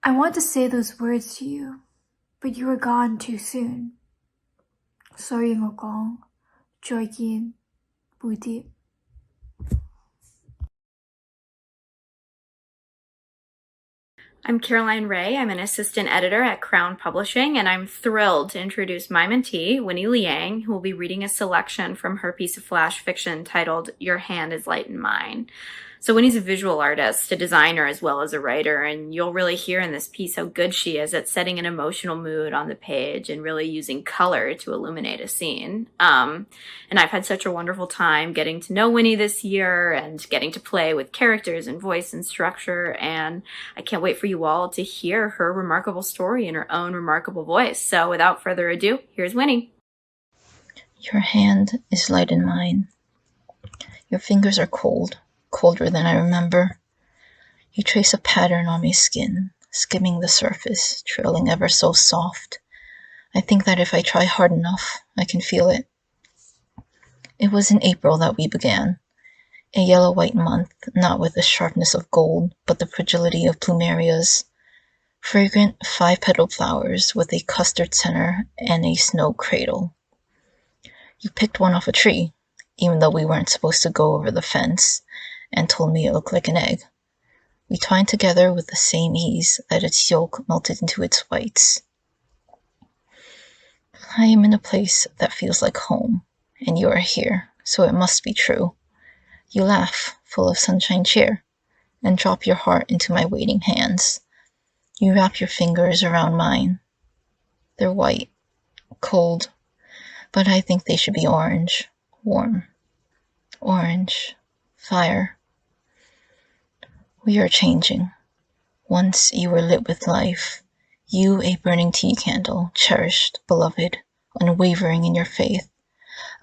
I want to say those words to you, but you were gone too soon. Sorry ngokong, joikin, budi. I'm Caroline Ray. I'm an assistant editor at Crown Publishing, and I'm thrilled to introduce my mentee, Winnie Liang, who will be reading a selection from her piece of flash fiction titled Your Hand is Light in Mine. So Winnie's a visual artist, a designer, as well as a writer, and you'll really hear in this piece how good she is at setting an emotional mood on the page and really using color to illuminate a scene. And I've had such a wonderful time getting to know Winnie this year and getting to play with characters and voice and structure, and I can't wait for you all to hear her remarkable story in her own remarkable voice. So without further ado, here's Winnie. Your hand is light in mine. Your fingers are cold. Colder than I remember. You trace a pattern on my skin, skimming the surface, trailing ever so soft. I think that if I try hard enough, I can feel it. It was in April that we began. A yellow-white month, not with the sharpness of gold, but the fragility of plumerias. Fragrant 5-petaled flowers with a custard center and a snow cradle. You picked one off a tree, even though we weren't supposed to go over the fence, and told me it looked like an egg. We twined together with the same ease that its yolk melted into its whites. I am in a place that feels like home, and you are here, so it must be true. You laugh, full of sunshine cheer, and drop your heart into my waiting hands. You wrap your fingers around mine. They're white, cold, but I think they should be orange, warm. Orange, fire. We are changing. Once you were lit with life, you a burning tea candle, cherished, beloved, unwavering in your faith.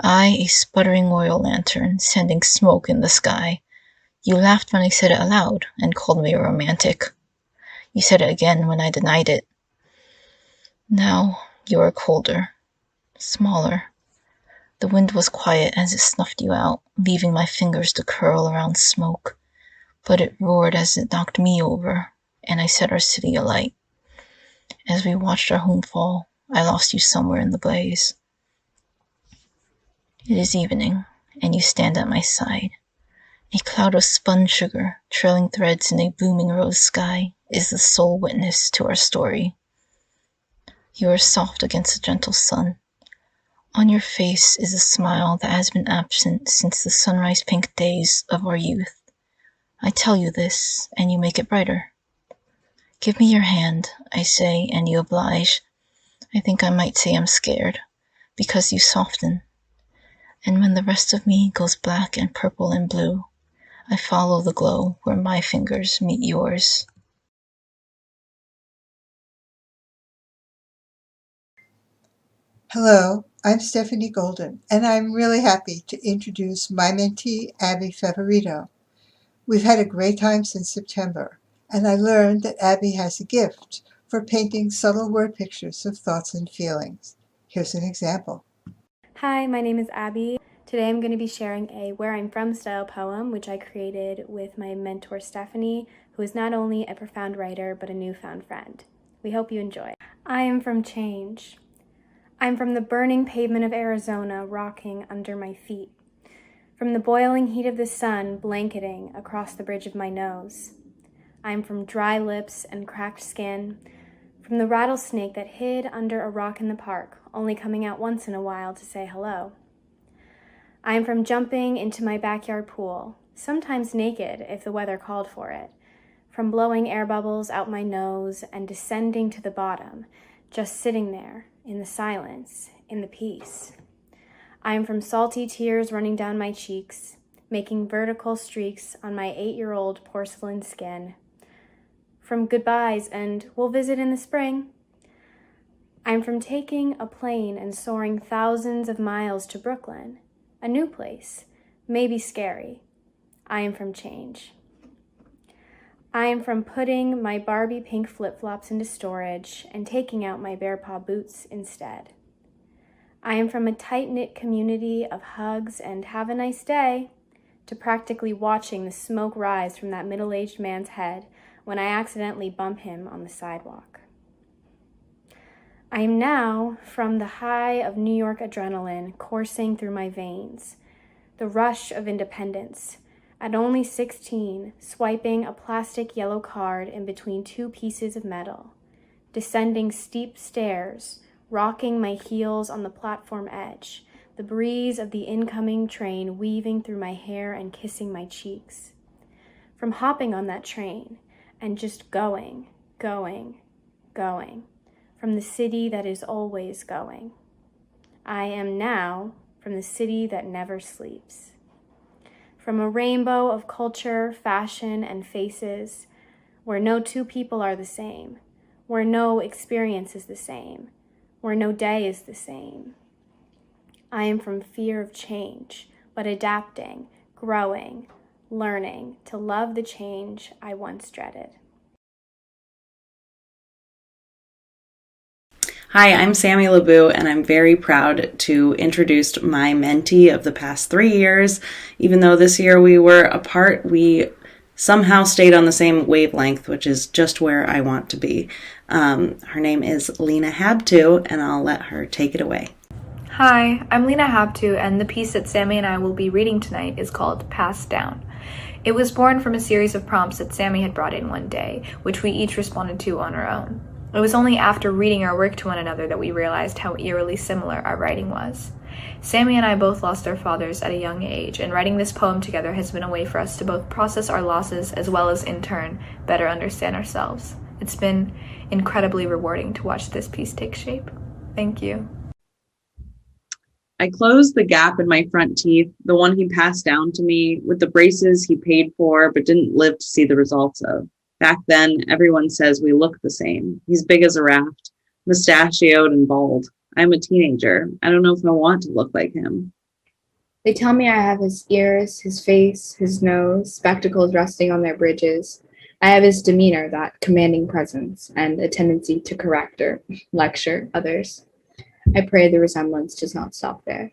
I a sputtering oil lantern, sending smoke in the sky. You laughed when I said it aloud and called me a romantic. You said it again when I denied it. Now you are colder, smaller. The wind was quiet as it snuffed you out, leaving my fingers to curl around smoke. But it roared as it knocked me over, and I set our city alight. As we watched our home fall, I lost you somewhere in the blaze. It is evening, and you stand at my side. A cloud of spun sugar, trailing threads in a booming rose sky, is the sole witness to our story. You are soft against the gentle sun. On your face is a smile that has been absent since the sunrise pink days of our youth. I tell you this, and you make it brighter. Give me your hand, I say, and you oblige. I think I might say I'm scared, because you soften. And when the rest of me goes black and purple and blue, I follow the glow where my fingers meet yours. Hello, I'm Stephanie Golden, and I'm really happy to introduce my mentee, Abby Favorito. We've had a great time since September, and I learned that Abby has a gift for painting subtle word pictures of thoughts and feelings. Here's an example. Hi, my name is Abby. Today I'm going to be sharing a Where I'm From style poem, which I created with my mentor Stephanie, who is not only a profound writer, but a newfound friend. We hope you enjoy. I am from change. I'm from the burning pavement of Arizona, rocking under my feet. From the boiling heat of the sun blanketing across the bridge of my nose. I'm from dry lips and cracked skin, From the rattlesnake that hid under a rock in the park, only coming out once in a while to say hello. I am from jumping into my backyard pool, sometimes naked if the weather called for it, from blowing air bubbles out my nose and descending to the bottom, just sitting there, in the silence, in the peace. I am from salty tears running down my cheeks, making vertical streaks on my 8-year-old porcelain skin. From goodbyes and we'll visit in the spring. I'm from taking a plane and soaring thousands of miles to Brooklyn, a new place, maybe scary. I am from change. I am from putting my Barbie pink flip-flops into storage and taking out my bear paw boots instead. I am from a tight-knit community of hugs and have a nice day, to practically watching the smoke rise from that middle-aged man's head when I accidentally bump him on the sidewalk. I am now from the high of New York adrenaline coursing through my veins, the rush of independence, at only 16, swiping a plastic yellow card in between two pieces of metal, descending steep stairs, rocking my heels on the platform edge, the breeze of the incoming train weaving through my hair and kissing my cheeks. From hopping on that train and just going, going, going, from the city that is always going. I am now from the city that never sleeps. From a rainbow of culture, fashion, and faces, where no two people are the same, where no experience is the same, where no day is the same. I am from fear of change, but adapting, growing, learning to love the change I once dreaded. Hi, I'm Sammy LeBou, and I'm very proud to introduce my mentee of the past 3 years. Even though this year we were apart, we somehow stayed on the same wavelength, which is just where I want to be. Her name is Lena Habtu, and I'll let her take it away. Hi, I'm Lena Habtu, and the piece that Sammy and I will be reading tonight is called Passed Down. It was born from a series of prompts that Sammy had brought in one day, which we each responded to on our own. It was only after reading our work to one another that we realized how eerily similar our writing was. Sammy and I both lost our fathers at a young age, and writing this poem together has been a way for us to both process our losses as well as, in turn, better understand ourselves. It's been incredibly rewarding to watch this piece take shape. Thank you. I closed the gap in my front teeth, the one he passed down to me, with the braces he paid for but didn't live to see the results of. Back then, everyone says we look the same. He's big as a raft, mustachioed and bald. I'm a teenager. I don't know if I want to look like him. They tell me I have his ears, his face, his nose, spectacles resting on their bridges. I have his demeanor, that commanding presence, and a tendency to correct or lecture others. I pray the resemblance does not stop there.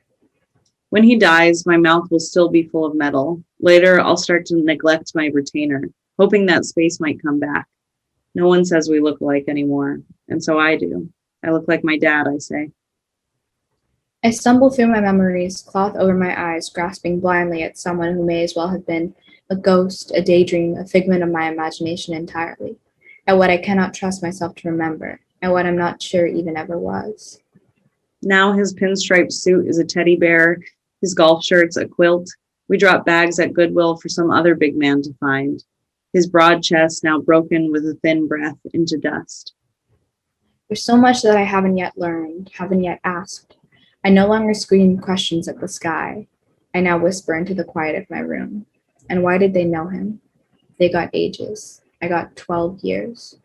When he dies, my mouth will still be full of metal. Later, I'll start to neglect my retainer, hoping that space might come back. No one says we look alike anymore, and so I do. I look like my dad, I say. I stumble through my memories, cloth over my eyes, grasping blindly at someone who may as well have been a ghost, a daydream, a figment of my imagination entirely, at what I cannot trust myself to remember, at what I'm not sure even ever was. Now his pinstripe suit is a teddy bear, his golf shirt's a quilt. We drop bags at Goodwill for some other big man to find. His broad chest now broken with a thin breath into dust. There's so much that I haven't yet learned, haven't yet asked. I no longer scream questions at the sky. I now whisper into the quiet of my room. And why did they know him? They got ages. I got 12 years.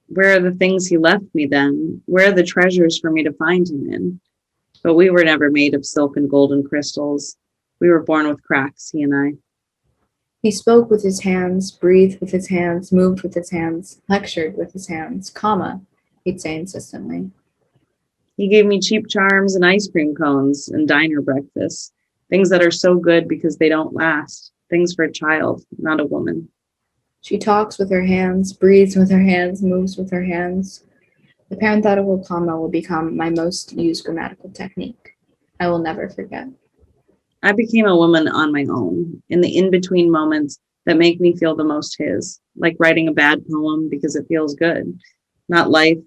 Where are the things he left me then? Where are the treasures for me to find him in? But we were never made of silk and golden crystals. We were born with cracks, he and I. He spoke with his hands, breathed with his hands, moved with his hands, lectured with his hands, comma, he'd say insistently. He gave me cheap charms and ice cream cones and diner breakfasts, things that are so good because they don't last, things for a child, not a woman. She talks with her hands, breathes with her hands, moves with her hands. The parenthetical comma will become my most used grammatical technique. I will never forget. I became a woman on my own, in the in-between moments that make me feel the most his, like writing a bad poem because it feels good, Not life,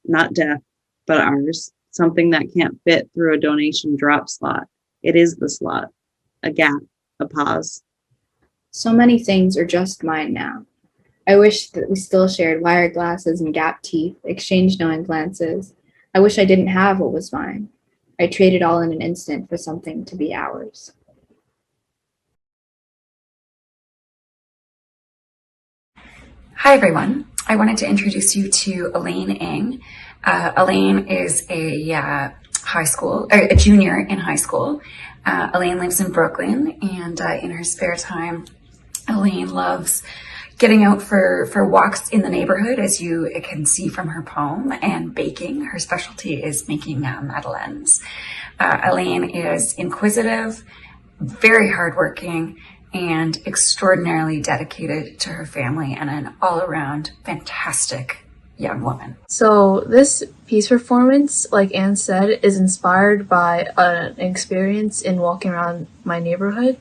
not death, but ours. Something that can't fit through a donation drop slot. It is the slot. A gap, a pause. So many things are just mine now. I wish that we still shared wire glasses and gap teeth, exchanged knowing glances. I wish I didn't have what was mine. I traded all in an instant for something to be ours. Hi, everyone. I wanted to introduce you to Elaine Ng. Elaine is a junior in high school. Elaine lives in Brooklyn, and in her spare time, Elaine loves getting out for walks in the neighborhood, as you can see from her poem, and baking. Her specialty is making madeleines. Elaine is inquisitive, very hardworking, and extraordinarily dedicated to her family, and an all-around fantastic young woman. So this piece performance, like Anne said, is inspired by an experience in walking around my neighborhood.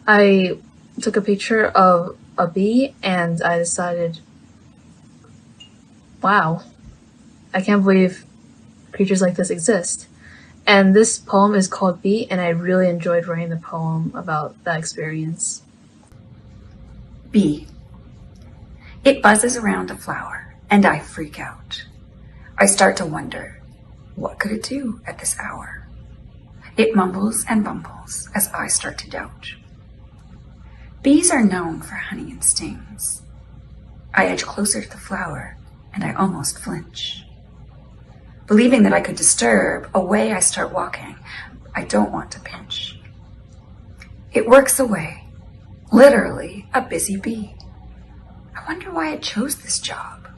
I took a picture of a bee and I decided, wow, I can't believe creatures like this exist. And this poem is called Bee, and I really enjoyed writing the poem about that experience. Bee. It buzzes around a flower, and I freak out. I start to wonder, what could it do at this hour? It mumbles and bumbles as I start to doubt. Bees are known for honey and stings. I edge closer to the flower, and I almost flinch. Believing that I could disturb, away I start walking. I don't want to pinch. It works away, literally a busy bee. I wonder why it chose this job.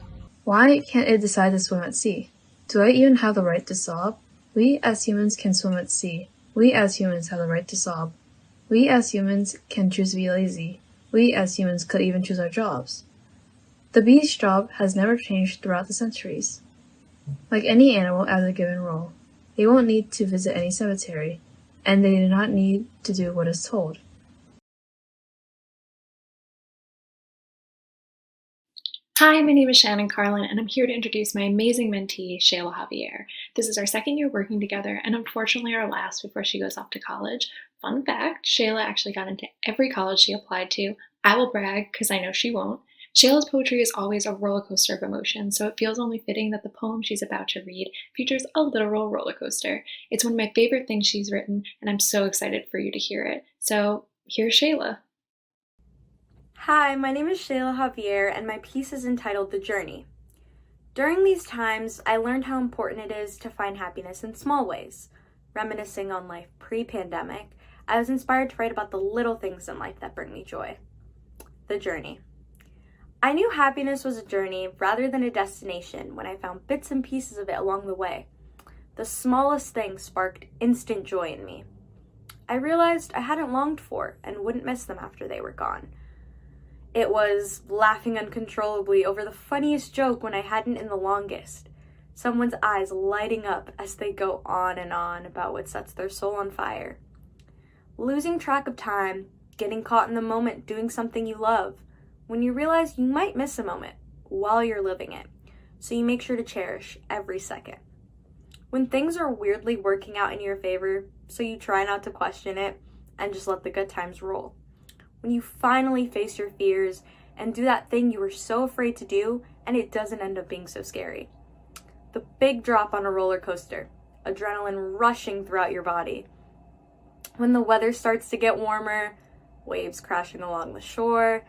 Why can't it decide to swim at sea? Do I even have the right to sob? We as humans can swim at sea. We as humans have the right to sob. We as humans can choose to be lazy. We as humans could even choose our jobs. The bee's job has never changed throughout the centuries. Like any animal as a given role, they won't need to visit any cemetery, and they do not need to do what is told. Hi, my name is Shannon Carlin, and I'm here to introduce my amazing mentee, Shayla Javier. This is our second year working together, and unfortunately our last before she goes off to college. Fun fact, Shayla actually got into every college she applied to. I will brag, because I know she won't. Shayla's poetry is always a roller coaster of emotion, so it feels only fitting that the poem she's about to read features a literal roller coaster. It's one of my favorite things she's written, and I'm so excited for you to hear it. So, here's Shayla. Hi, my name is Shayla Javier, and my piece is entitled The Journey. During these times, I learned how important it is to find happiness in small ways. Reminiscing on life pre-pandemic, I was inspired to write about the little things in life that bring me joy. The journey. I knew happiness was a journey rather than a destination when I found bits and pieces of it along the way. The smallest things sparked instant joy in me. I realized I hadn't longed for and wouldn't miss them after they were gone. It was laughing uncontrollably over the funniest joke when I hadn't in the longest. Someone's eyes lighting up as they go on and on about what sets their soul on fire. Losing track of time, getting caught in the moment doing something you love, when you realize you might miss a moment while you're living it, so you make sure to cherish every second. When things are weirdly working out in your favor, so you try not to question it and just let the good times roll. When you finally face your fears and do that thing you were so afraid to do and it doesn't end up being so scary. The big drop on a roller coaster, adrenaline rushing throughout your body. When the weather starts to get warmer, waves crashing along the shore,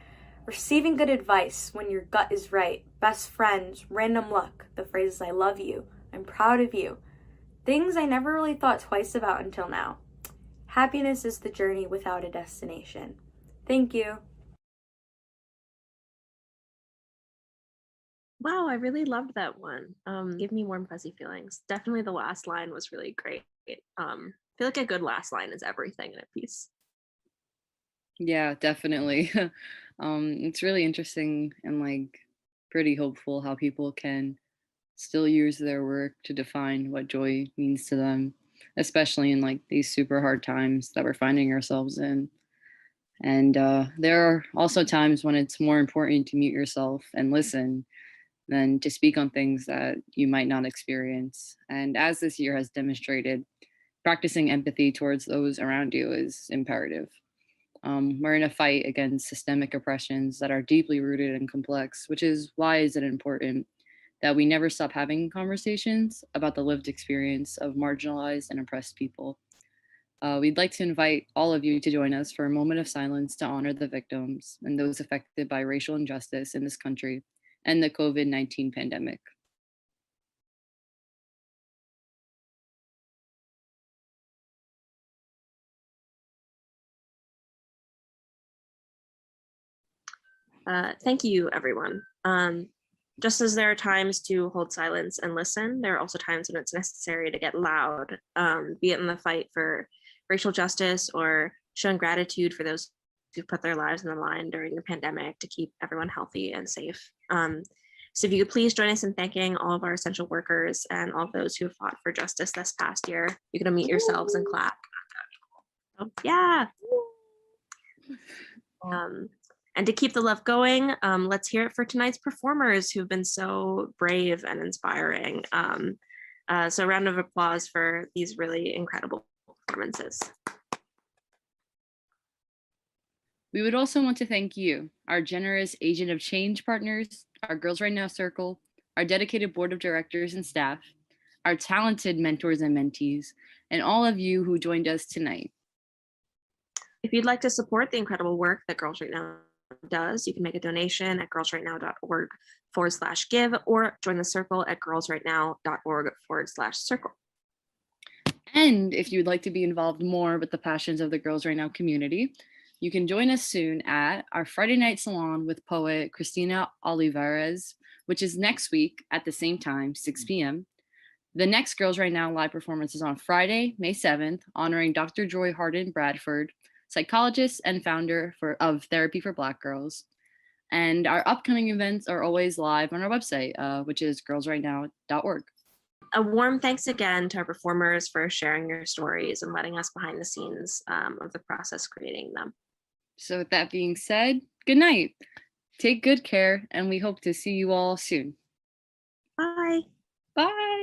receiving good advice when your gut is right, best friends, random luck, the phrases I love you, I'm proud of you, things I never really thought twice about until now. Happiness is the journey without a destination. Thank you. Wow, I really loved that one. Gave me warm, fuzzy feelings. Definitely the last line was really great. I feel like a good last line is everything in a piece. Yeah, definitely. It's really interesting and like pretty hopeful how people can still use their work to define what joy means to them, especially in like these super hard times that we're finding ourselves in. And there are also times when it's more important to mute yourself and listen than to speak on things that you might not experience. And as this year has demonstrated, practicing empathy towards those around you is imperative. We're in a fight against systemic oppressions that are deeply rooted and complex, which is why is it important that we never stop having conversations about the lived experience of marginalized and oppressed people. We'd like to invite all of you to join us for a moment of silence to honor the victims and those affected by racial injustice in this country and the COVID-19 pandemic. Thank you, everyone. Just as there are times to hold silence and listen, there are also times when it's necessary to get loud, be it in the fight for racial justice or showing gratitude for those who put their lives on the line during the pandemic to keep everyone healthy and safe. So if you could please join us in thanking all of our essential workers and all of those who have fought for justice this past year. You can unmute yourselves and clap. Oh, yeah. And to keep the love going, let's hear it for tonight's performers who've been so brave and inspiring. So a round of applause for these really incredible performances. We would also want to thank you, our generous Agent of Change partners, our Girls Right Now Circle, our dedicated board of directors and staff, our talented mentors and mentees, and all of you who joined us tonight. If you'd like to support the incredible work that Girls Right Now does, you can make a donation at girlsrightnow.org/give or join the circle at girlsrightnow.org/circle. And if you'd like to be involved more with the passions of the Girls Right Now community, you can join us soon at our Friday night salon with poet Cristina Olivares, which is next week at the same time, 6 p.m. The next Girls Right Now live performance is on Friday, May 7th, honoring Dr. Joy Harden Bradford, psychologist and founder of Therapy for Black Girls. And our upcoming events are always live on our website, which is girlsrightnow.org. A warm thanks again to our performers for sharing your stories and letting us behind the scenes of the process creating them. So with that being said, good night. Take good care, and we hope to see you all soon. Bye. Bye.